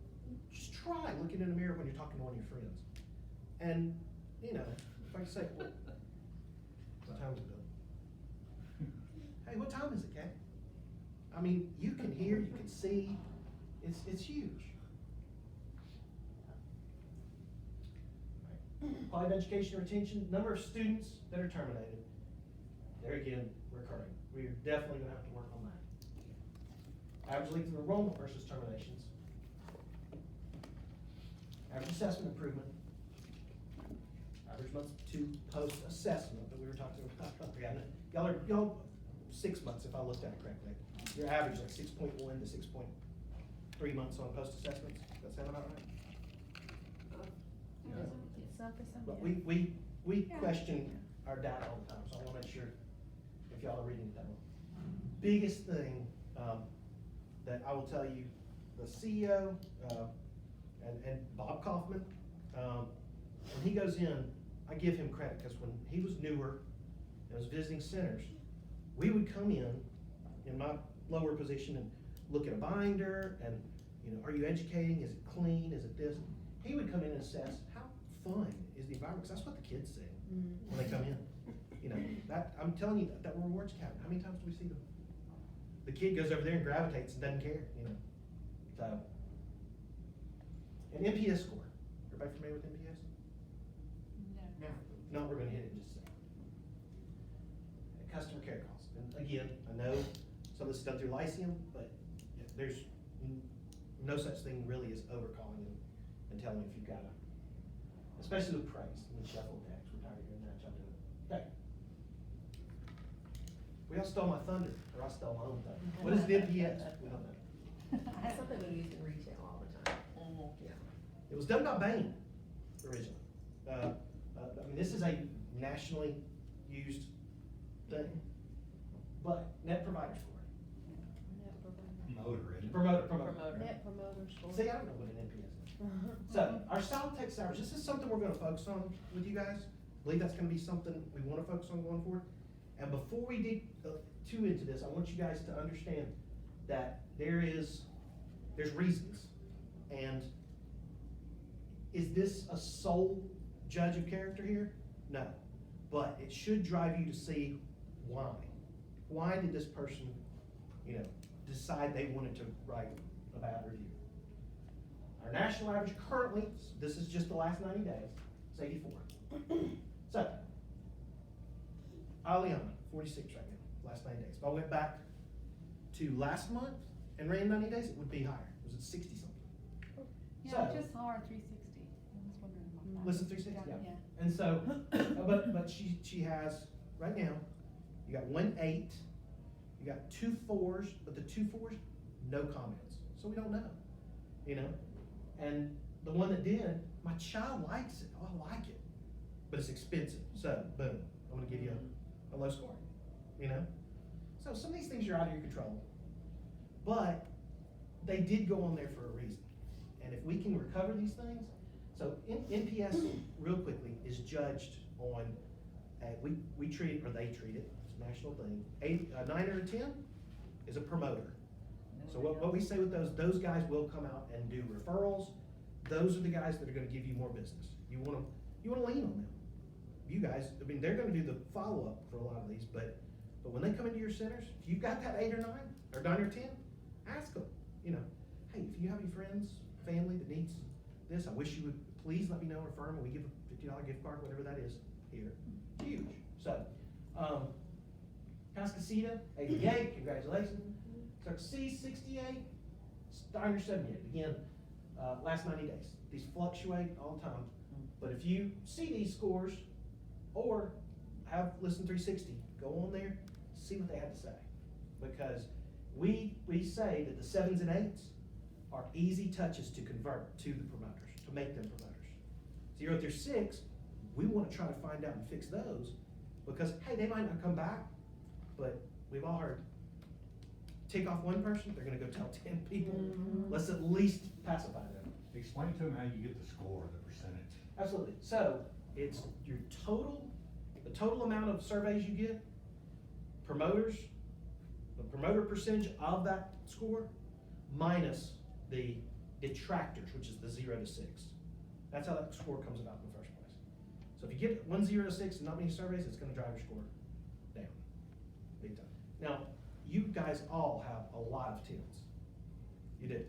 just try looking in the mirror when you're talking to one of your friends. And, you know, if I can say, what time is it, Bill? Hey, what time is it, Kay? I mean, you can hear, you can see, it's huge. Quality of education and retention, number of students that are terminated. There again, recurring. We're definitely gonna have to work on that. Average length of enrollment versus terminations. Average assessment improvement. Average months to post-assessment that we were talking about. Yeah, y'all 6 months if I looked at it correctly. Your average like 6.1 to 6.3 months on post-assessments. Does that sound about right? But we Yeah. question our data all the time, so I wanna make sure if y'all are reading it that way. Biggest thing, that I will tell you, the CEO, and Bob Kaufman, when he goes in, I give him credit, cause when he was newer and was visiting centers, we would come in my lower position and look at a binder and, you know, are you educating, is it clean, is it this? He would come in and assess how fun is the environment, cause that's what the kids say when they come in. You know, that, I'm telling you, that rewards cabinet, how many times do we see them? The kid goes over there and gravitates and doesn't care, you know, so. An NPS score, everybody familiar with NPS? No. No, we're gonna hit it in just a second. Customer care calls, and again, I know some of this is done through Lyceum, but there's no such thing really as overcalling and telling if you've got a, especially with praise, and shuffle decks, we're tired of hearing that, y'all do it. Okay. We all stole my thunder, or I stole my own thunder. What is the NPS? We don't know. That's something we use in retail all the time. Yeah. It was done by Bain originally. I mean, this is a nationally used thing. But net provider score. Motor, isn't it? Promoter. Net promoter score. See, I don't know what an NPS is. So, our South Texas average, this is something we're gonna focus on with you guys. I believe that's gonna be something we wanna focus on going forward. And before we dig too into this, I want you guys to understand that there's reasons. And is this a sole judge of character here? No. But it should drive you to see why. Why did this person, you know, decide they wanted to write a bad review? Our national average currently, this is just the last 90 days, is 84. So, Aliana, 46 right now, last 90 days. If I went back to last month and ran 90 days, it would be higher. It was at 60 something. Yeah, So- I just saw her 360. I was wondering about that. Listen, 360, yeah. Yeah. And so, but she has, right now, you got 1 8, you got 2 4s, but the 2 4s, no comments. So we don't know, you know? And the one that did, my child likes it, oh, I like it, but it's expensive, so boom, I'm gonna give you a low score, you know? So some of these things are out of your control, but they did go on there for a reason. And if we can recover these things, so NPS, real quickly, is judged on, we treat it, or they treat it, it's a national thing. 9 out of 10 is a promoter. So what we say with those guys will come out and do referrals. Those are the guys that are gonna give you more business. You wanna lean on them. You guys, I mean, they're gonna do the follow-up for a lot of these, but when they come into your centers, if you've got that 8 or 9, or 9 or 10, ask them, you know, hey, if you have any friends, family that needs this, I wish you would please let me know, refer them, and we give a $50 gift card, whatever that is, here. Huge. So, Cascasita, 88, congratulations. Circe, 68, Steiner, 78. Again, last 90 days. These fluctuate all the time. But if you see these scores, or have Listen 360, go on there, see what they have to say. Because we say that the 7s and 8s are easy touches to convert to the promoters, to make them promoters. 0 through 6, we wanna try to find out and fix those, because, hey, they might not come back, but we've all heard, take off one person, they're gonna go tell 10 people. Mhm. Let's at least pacify them. Explain to them how you get the score, the percentage. Absolutely. So it's your total, the total amount of surveys you get, promoters, the promoter percentage of that score, minus the detractors, which is the 0 to 6. That's how that score comes about in the first place. So if you get 1 0 to 6 and not many surveys, it's gonna drive your score down, big time. Now, you guys all have a lot of 10s. You do,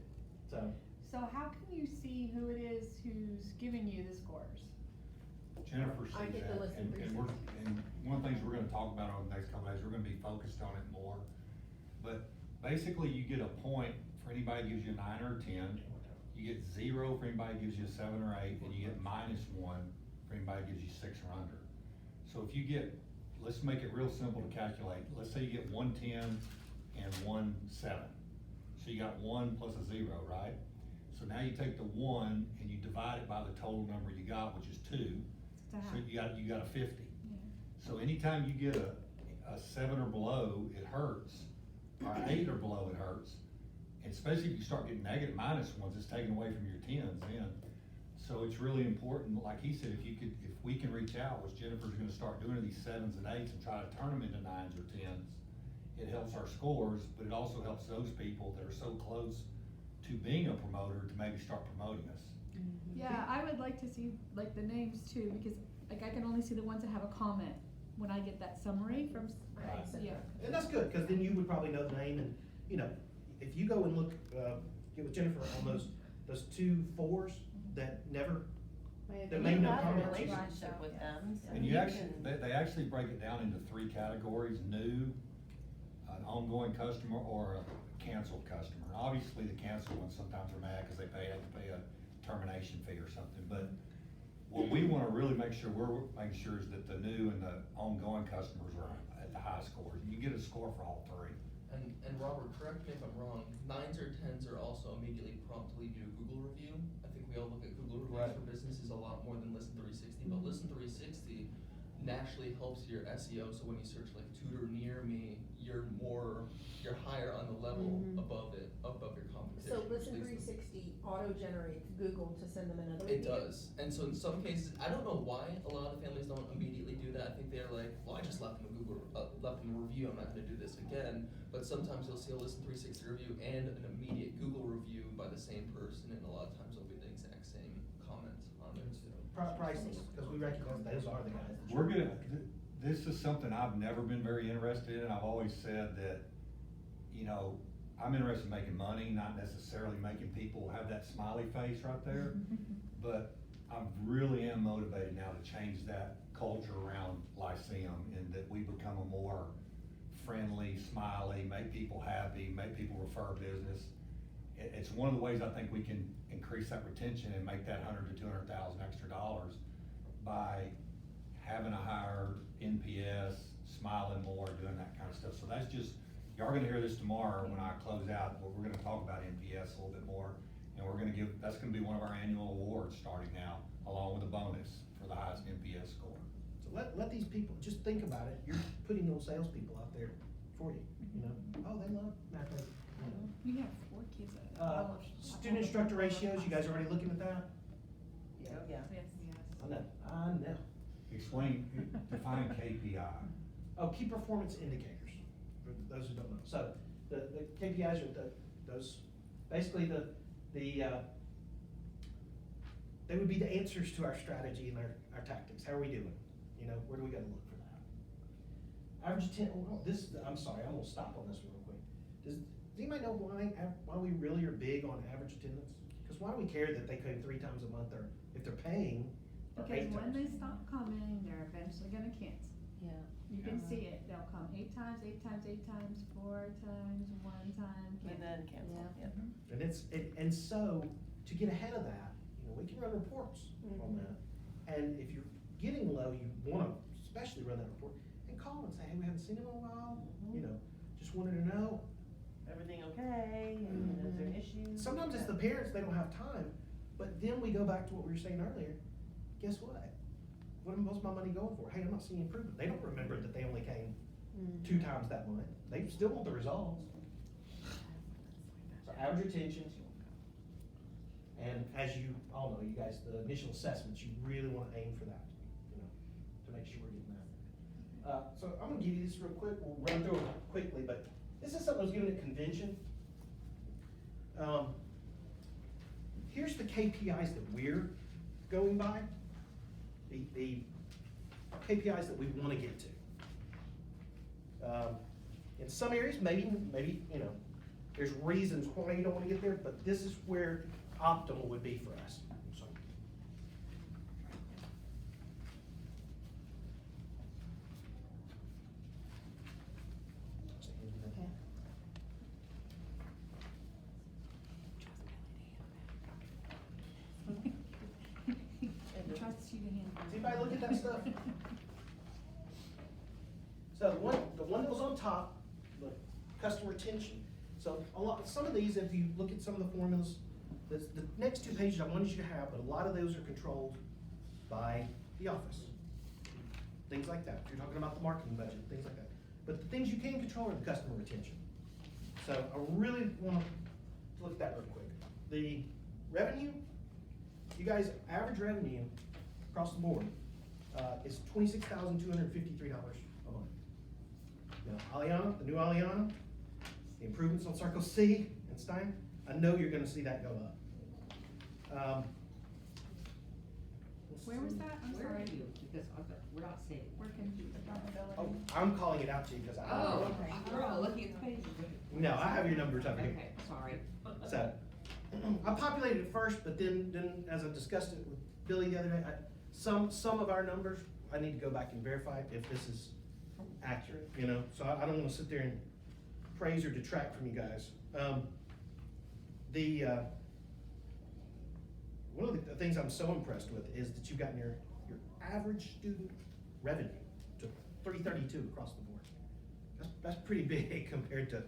so. So how can you see who it is who's giving you the scores? Jennifer I sees get the that, list of and one of the things we're gonna talk about over the next couple days, we're gonna be focused on it more. But basically, you get a point for anybody who gives you a 9 or a 10, you get 0 for anybody who gives you a 7 or 8, and you get -1 for anybody who gives you 6 or under. So if you get, let's make it real simple to calculate, let's say you get 1 10 and 1 7. So you got 1 plus a 0, right? So now you take the 1 and you divide it by the total number you got, which is 2. To So have- you got a 50. Yeah. So anytime you get a 7 or below, it hurts, or an 8 or below, it hurts. And especially if you start getting negative -1s, it's taken away from your 10s then. So it's really important, like he said, if we can reach out, which Jennifer's gonna start doing these 7s and 8s and try to turn them into 9s or 10s, it helps our scores, but it also helps those people that are so close to being a promoter to maybe start promoting us. Yeah, I would like to see like the names too, because like I can only see the ones that have a comment when I get that summary from, Right. yeah. And that's good, cause then you would probably know the name, and, you know, if you go and look, get with Jennifer on those 2 4s that never, that You made no have a comments. relationship with them, so And you you actually, can. they actually break it down into 3 categories: new, an ongoing customer, or a canceled customer. And obviously, the canceled ones sometimes are mad because have to pay a termination fee or something, but what we wanna really make sure we're making sure is that the new and the ongoing customers are at the high scores. You get a score for all 3. And Robert, correct me if I'm wrong, 9s or 10s are also immediately prompt to leave you a Google review. I think we all look at Google reviews Right. for businesses a lot more than Listen 360, but Listen 360 naturally helps your SEO, so when you search like tutor near me, you're higher on the level Mhm. above your competition. So which Listen leads to- 360 auto-generates Google to send them another It review? does, and so in some cases, I don't know why a lot of families don't immediately do that. I think they're like, well, I just left them a review, I'm not gonna do this again. But sometimes you'll see a Listen 360 review and an immediate Google review by the same person, and a lot of times it'll be the exact same comment on there too. Priceless, cause we recognize those are the guys. that We're you're- gonna, this is something I've never been very interested in. I've always said that, you know, I'm interested in making money, not necessarily making people have that smiley face right there. But I really am motivated now to change that culture around Lyceum, and that we become a more friendly, smiley, make people happy, make people refer business. It's one of the ways I think we can increase that retention and make that 100 to 200,000 extra dollars by having a higher NPS, smiling more, doing that kind of stuff. So that's just, y'all are gonna hear this tomorrow when I close out, but we're gonna talk about NPS a little bit more. And we're gonna that's gonna be one of our annual awards starting now, along with a bonus for the highest NPS score. So let these people, just think about it, you're putting those salespeople out there for you know, oh, they love math. We have 4 kids at Student instructor ratios, you guys already looking at that? Oh, yeah. Yes. I know. Explain, define KPI. Oh, key performance indicators, for those who don't know. So, the KPIs are those, basically they would be the answers to our strategy and our tactics. How are we doing? You know, where do we gotta look for that? Average I'm sorry, I'm gonna stop on this real quick. Does anybody know why we really are big on average attendance? Cause why do we care that they come 3 times a month, or if they're paying, or Because 8 when times? they stop coming, they're eventually gonna cancel. Yeah. You can see it, they'll come 8 times, 8 times, 8 times, 4 times, 1 time, And then cancel, Yeah. yep. And so, to get ahead of that, you know, we can run reports on that. And if you're getting low, you wanna especially run that report, and call and say, hey, we haven't seen him in a while, you know, just wanted to know. Everything okay, and is there issues? Sometimes it's the parents, they don't have time, but then we go back to what we were saying earlier, guess what? what's my money going for? Hey, I'm not seeing improvement. They don't remember that they only came 2 times that month. They still want the results. So average retention, and as you all know, you guys, the initial assessments, you really wanna aim for that, to make sure we're getting that. So I'm gonna give you this real quick, we'll run through it quickly, but this is something I was given at convention. Here's the KPIs that we're going by, the KPIs that we wanna get to. In some areas, maybe, there's reasons why you don't wanna get there, but this is where optimal would be for us. So. Okay. He trusts you to handle it. Does anybody look at that stuff? So the one that was on top, the customer retention. So some of these, if you look at some of the formulas, the next 2 pages I wanted you to have, but a lot of those are controlled by the office. Things like that. If you're talking about the marketing budget, things like that. But the things you can control are the customer retention. So I really want to look at that real quick. The revenue, you guys, average revenue across the board is $26,253 a month. Now, Aliana, the new Aliana, the improvements on Circle C and Stein, I know you're gonna see that go up. Where was that? I'm Where are sorry. you? Because we're not seeing. We're confused. Oh, I'm calling it out to you because I. Oh, Okay. we're all looking at the page. No, I have your numbers up here. Okay, sorry. So, I populated it first, but then as I discussed it with Billy the other day, some of our numbers, I need to go back and verify if this is accurate, so I don't wanna sit there and praise or detract from you guys. One of the things I'm so impressed with is that you've gotten your average student revenue to $332 across the board. That's pretty big compared to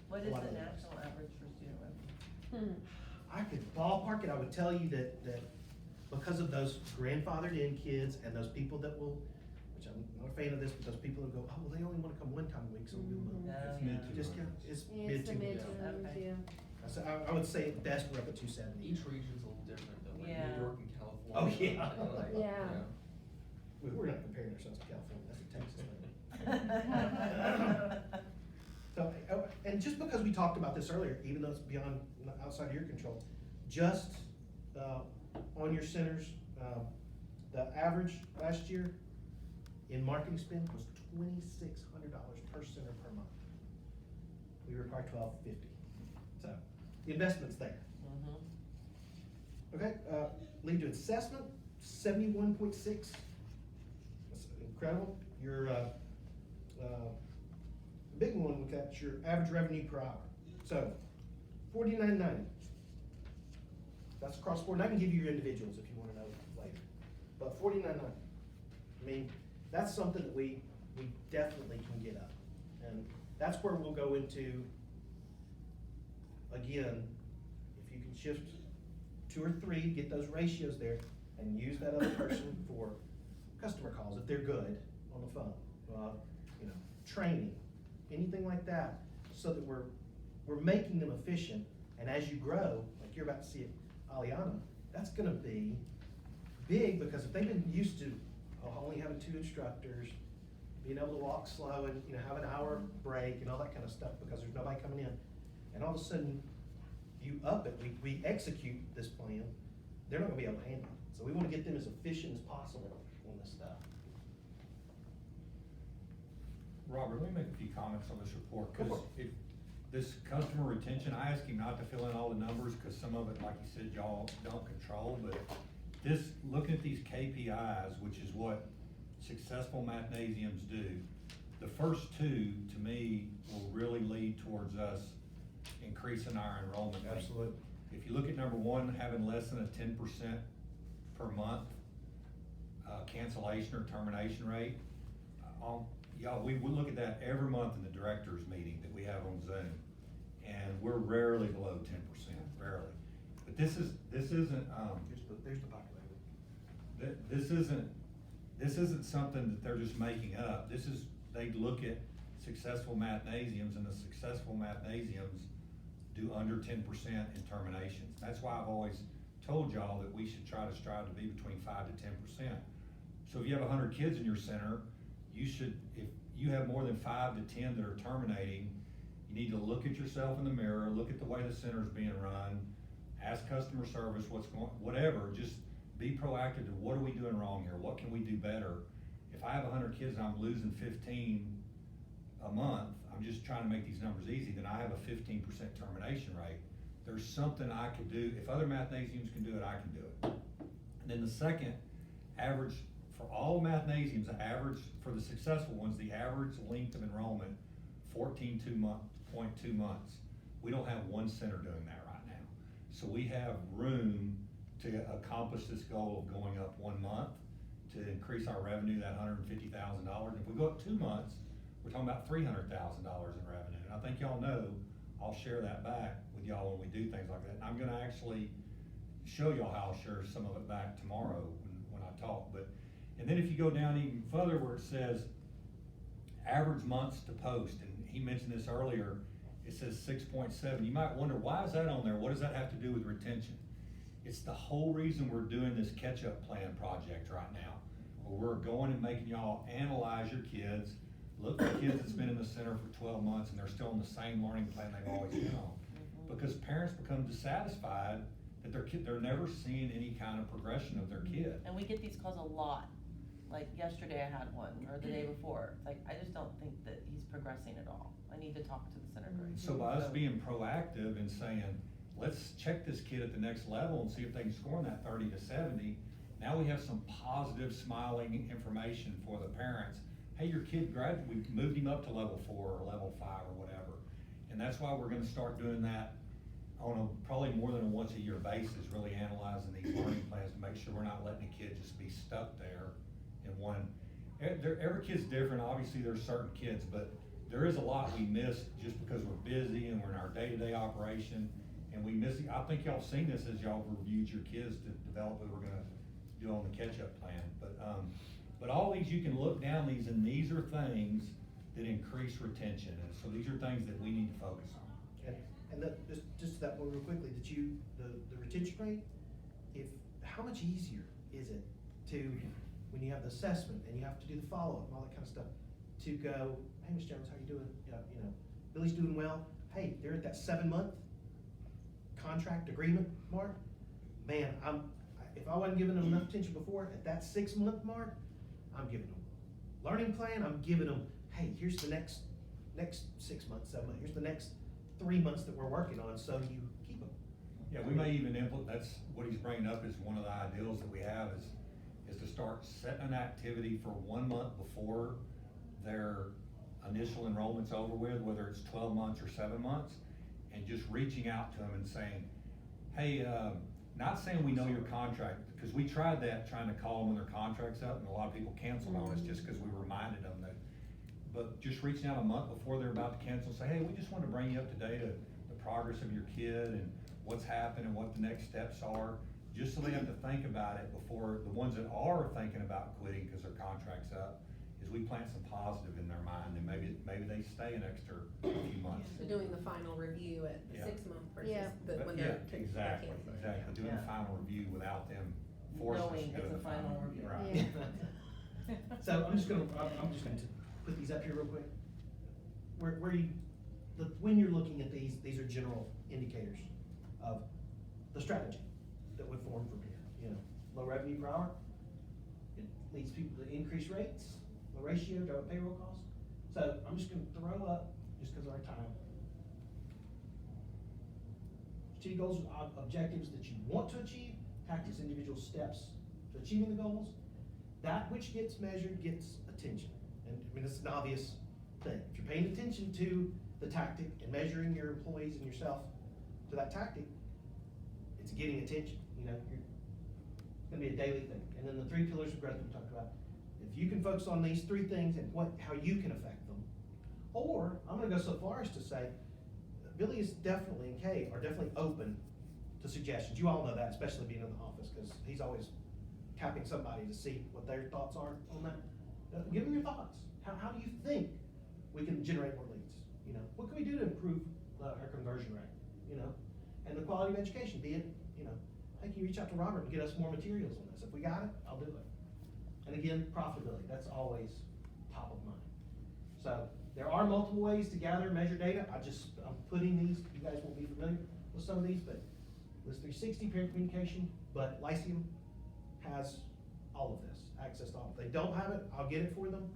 What a is lot the of others. national average for student revenue? I could ballpark it, I would tell you that because of those grandfathered in kids and those people that will, which I'm not a fan of this, but those people that go, oh, well, they only wanna come 1 time a week, so we'll give them No, It's yeah. mid-200s. discount. It's Yeah, mid it's the two. mid Yeah. twos, Okay. yeah. So I would say at best we're up at 270. Each region's a little different though, like Yeah. New York and California. Oh, yeah. and, like, Yeah. We're not comparing ourselves to California, that's a Texas thing. So, and just because we talked about this earlier, even though it's beyond, outside of your control, just, on your centers, the average last year in marketing spend was $2,600 per center per month. We require $1,250, so the investment's there. Okay, lead to assessment, 71.6. That's incredible. Your, big one, look at your average revenue per hour. So, $49.90. That's across the board, and I can give you your individuals if you wanna know later. But $49.90. I mean, that's something that we definitely can get up. And that's where we'll go into, again, if you can shift 2 or 3, get those ratios there, and use that other person for customer calls, if they're good on the phone. Training, anything like that, so that we're making them efficient, and as you grow, like you're about to see at Aliana, that's gonna be big, because if they've been used to only having 2 instructors, being able to walk slow and, have an hour break and all that kind of stuff, because there's nobody coming in, and all of a sudden, you up it, we execute this plan, they're not gonna be able to handle it. So we wanna get them as efficient as possible on this stuff. Robert, let me make a few comments on this report, Go cause for if, this customer retention, I asked him not to fill in all the numbers, cause some of it, like you said, y'all don't control, but this, looking at these KPIs, which is what successful mathnasiums do, the first 2, to me, will really lead towards us increasing our enrollment rate. Absolutely. If you look at number 1, having less than a 10% per month, cancellation or termination rate, y'all, we look at that every month in the directors meeting that we have on Zoom, and we're rarely below 10%, rarely. But this isn't, There's the populated. this isn't this isn't something that they're just making up. This is, they look at successful mathnasiums, and the successful mathnasiums do under 10% in terminations. That's why I've always told y'all that we should try to strive to be between 5 to 10%. So if you have 100 kids in your center, you should, if you have more than 5 to 10 that are terminating, you need to look at yourself in the mirror, look at the way the center's being run, ask customer service what's going, whatever, just be proactive to what are we doing wrong here? What can we do better? If I have 100 kids and I'm losing 15 a month, I'm just trying to make these numbers easy, then I have a 15% termination rate. There's something I could do. If other mathnasiums can do it, I can do it. And then the second, average, for all mathnasiums, the average, for the successful ones, the average length of enrollment, 14.2 months. We don't have one center doing that right now. So we have room to accomplish this goal of going up 1 month, to increase our revenue, that $150,000. If we go up 2 months, we're talking about $300,000 in revenue. And I think y'all know, I'll share that back with y'all when we do things like that. And I'm gonna actually show y'all how I'll share some of it back tomorrow when I talk. And then if you go down even further where it says average months to post, and he mentioned this earlier, it says 6.7. You might wonder, why is that on there? What does that have to do with retention? It's the whole reason we're doing this catch-up plan project right now, where we're going and making y'all analyze your kids, look at kids that's been in the center for 12 months and they're still on the same learning plan they've always been on. Because parents become dissatisfied that they're never seeing any kind of progression of their kid. And we get these calls a lot. Like yesterday I had one, or the day before. It's like, I just don't think that he's progressing at all. I need to talk to the center director. So by us being proactive and saying, let's check this kid at the next level and see if they can score in that 30 to 70, now we have some positive, smiling information for the parents. Hey, your kid graduated, we moved him up to level 4 or level 5 or whatever. And that's why we're gonna start doing that on probably more than a once a year basis, really analyzing these learning plans to make sure we're not letting a kid just be stuck there in one. Every kid's different, obviously there's certain kids, but there is a lot we miss just because we're busy and we're in our day-to-day operation, and we miss, I think y'all seen this as y'all reviewed your kids to develop what we're gonna do on the catch-up plan. But all these, you can look down these, and these are things that increase retention, and so these are things that we need to focus on. And just that one real quickly, the retention rate, how much easier is it to, when you have the assessment and you have to do the follow-up and all that kind of stuff, to go, hey, Ms. Jones, how you doing? You know, Billy's doing well. Hey, they're at that 7-month contract agreement mark. Man, if I wasn't giving them enough attention before, at that 6-month mark, I'm giving them learning plan. I'm giving them, hey, here's the next 6 months, 7 months. Here's the next 3 months that we're working on, so you keep them. Yeah, we may even implement, that's what he's bringing up is one of the ideals that we have is to start setting an activity for 1 month before their initial enrollment's over with, whether it's 12 months or 7 months, and just reaching out to them and saying, hey, not saying we know your contract, because we tried that, trying to call them when their contract's up, and a lot of people canceled on us just because we reminded them that. But just reaching out a month before they're about to cancel, say, hey, we just want to bring you up to date of the progress of your kid and what's happened and what the next steps are, just so they have to think about it before the ones that are thinking about quitting because their contract's up, is we plant some positive in their mind, and maybe they stay an extra few months. So doing the final review at the Yeah. 6 month versus Yeah. when Yeah, they're exactly, canceling. exactly, doing the Yeah. final review without them forcing us Knowing to go to it's the a final review. Right. Yeah. So I'm just gonna put these up here real quick. When you're looking at these are general indicators of the strategy that would form from here. You know, low revenue per hour, it leads people to increase rates, low ratio, drive up payroll costs. So I'm just gonna throw up, just because of our time, strategic goals, objectives that you want to achieve, tactics, individual steps to achieving the goals. That which gets measured gets attention. And I mean, it's an obvious thing. If you're paying attention to the tactic and measuring your employees and yourself to that tactic, it's getting attention. You know, it's gonna be a daily thing. And then the 3 pillars of growth we talked about. If you can focus on these 3 things and how you can affect them, or I'm gonna go so far as to say, Billy is definitely, and Kay are definitely open to suggestions. You all know that, especially being in the office, because he's always tapping somebody to see what their thoughts are on that. Give them your thoughts. How do you think we can generate more leads? You know, what can we do to improve our conversion rate? You know, and the quality of education, be it, you know, hey, can you reach out to Robert and get us more materials on this? If we got it, I'll do it. And again, profitability, that's always top of mind. So there are multiple ways to gather and measure data. I'm putting these, you guys won't be familiar with some of these, but List 360, parent communication, but Lyceum has all of this, access to all. If they don't have it, I'll get it for them.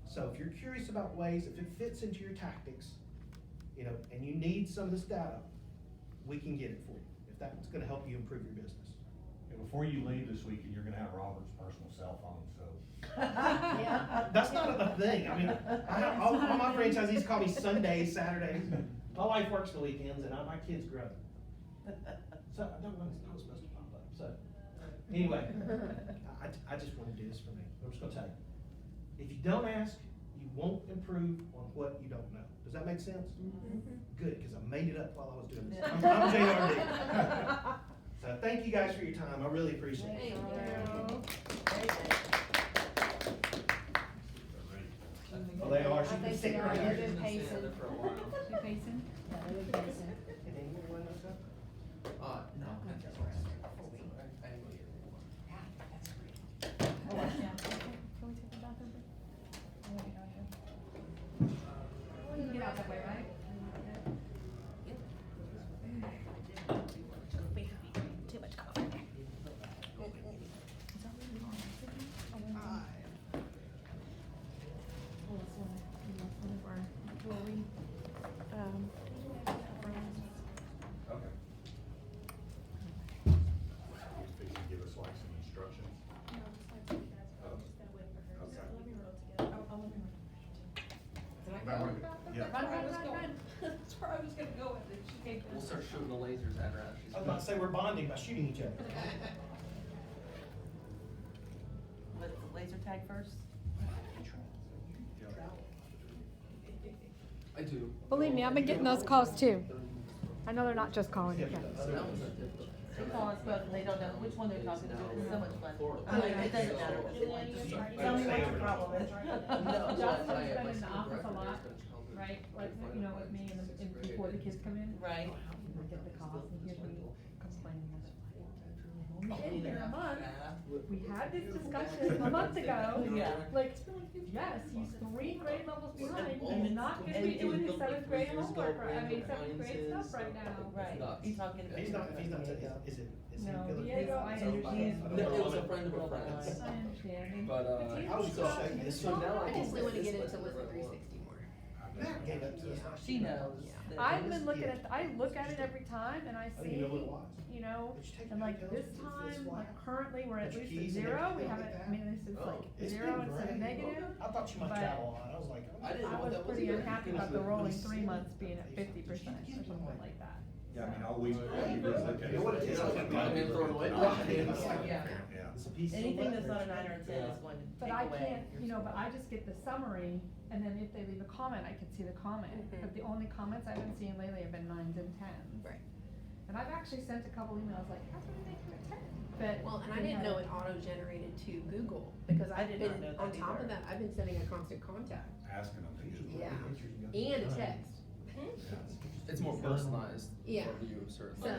So if you're curious about ways, if it fits into your tactics, you know, and you need some of this data, we can get it for you, if that's gonna help you improve your business. And before you leave this weekend, you're gonna have Robert's personal cell phone, so. Yeah. That's not a thing. I mean, all my franchisees call me Sundays, Saturdays. My wife works the weekends and my kids grow. So I don't know, it's not supposed to pop up. So anyway, I just want to do this for me. I'm just gonna tell you. If you don't ask, you won't improve on what you don't know. Does that make sense? Good, because I made it up while I was doing this. I'm JRD. So thank you guys for your time. I really appreciate it. Thank you. Well, they are. I She can think sit they are. right They've here. been pacing. For a while. You pacing? Yeah, they've been pacing. And then you want to know something? No. I ain't gonna hear anymore. Oh, yeah. Can we take the bathroom break? I wanna get out here. You can get out that way, right? Too much coffee. Is that really long? Oh, it's one of our, where we, Okay. Could you give us like some instructions? Okay. Yeah. Run. That's where I was gonna go with it. She came We'll start shooting the lasers at her as she's. I was about to say we're bonding by shooting each other. Let's laser tag first. I do. Believe me, I've been getting those calls too. I know they're not just calling you. So that was a different. They call us both and they don't know which one they're talking to. It's so much fun. I mean, it doesn't matter. Tell me what your problem is. No, Justin's I- been my in the school office a director lot, is gonna tell me right? Like, to find you know, out with me and, sixth and grade before the kids come in. Right. We get the calls and here's me complaining. We've only been here a month. We had this discussion a month ago. Yeah. Like, yes, he's 3 grade levels behind. He's not gonna be doing his 7th grade homework, right? I mean, 7th grade stuff right now. Right. You talking If he's not, is it? No, Gillis? Diego, I understand. No, it was a friend of a friend's. I understand. But, I was gonna show you this. So now I just think wanna this get looks into like List a 360 more. Matt gave it to us. She knows. that- I've been looking at, I look at it every time and I I see, didn't know what it was. you know, Did you take and like your this pills? It's time, flat. like currently, we're at Put your least at keys in 0, we everything haven't, like that? I mean, this is Oh. like It's 0 been instead of great. negative. I thought you might but travel a lot. I was like, I didn't I know what was that was pretty either. unhappy about the rolling 3 months being at 50% or something like that. Yeah, I mean, all we look at You know what it is? is. Like, Might have been thrown away. Yeah. Yeah. It's a piece of Anything that's not a leverage. 9 or a 10 is going to But take I away. can't, you know, but I just get the summary, and then if they leave a comment, I can see the comment. But the only comments I've been seeing lately have been 9s and 10s. Right. And I've actually sent a couple emails like, how can we make it a 10? But. Well, and I they didn't know haven't. it auto-generated to Google, because I I've did been, not know that on top either. of that, I've been sending a constant contact. Asking them to use. Yeah. it. And a text. It's more personalized Yeah. for you, certainly. So,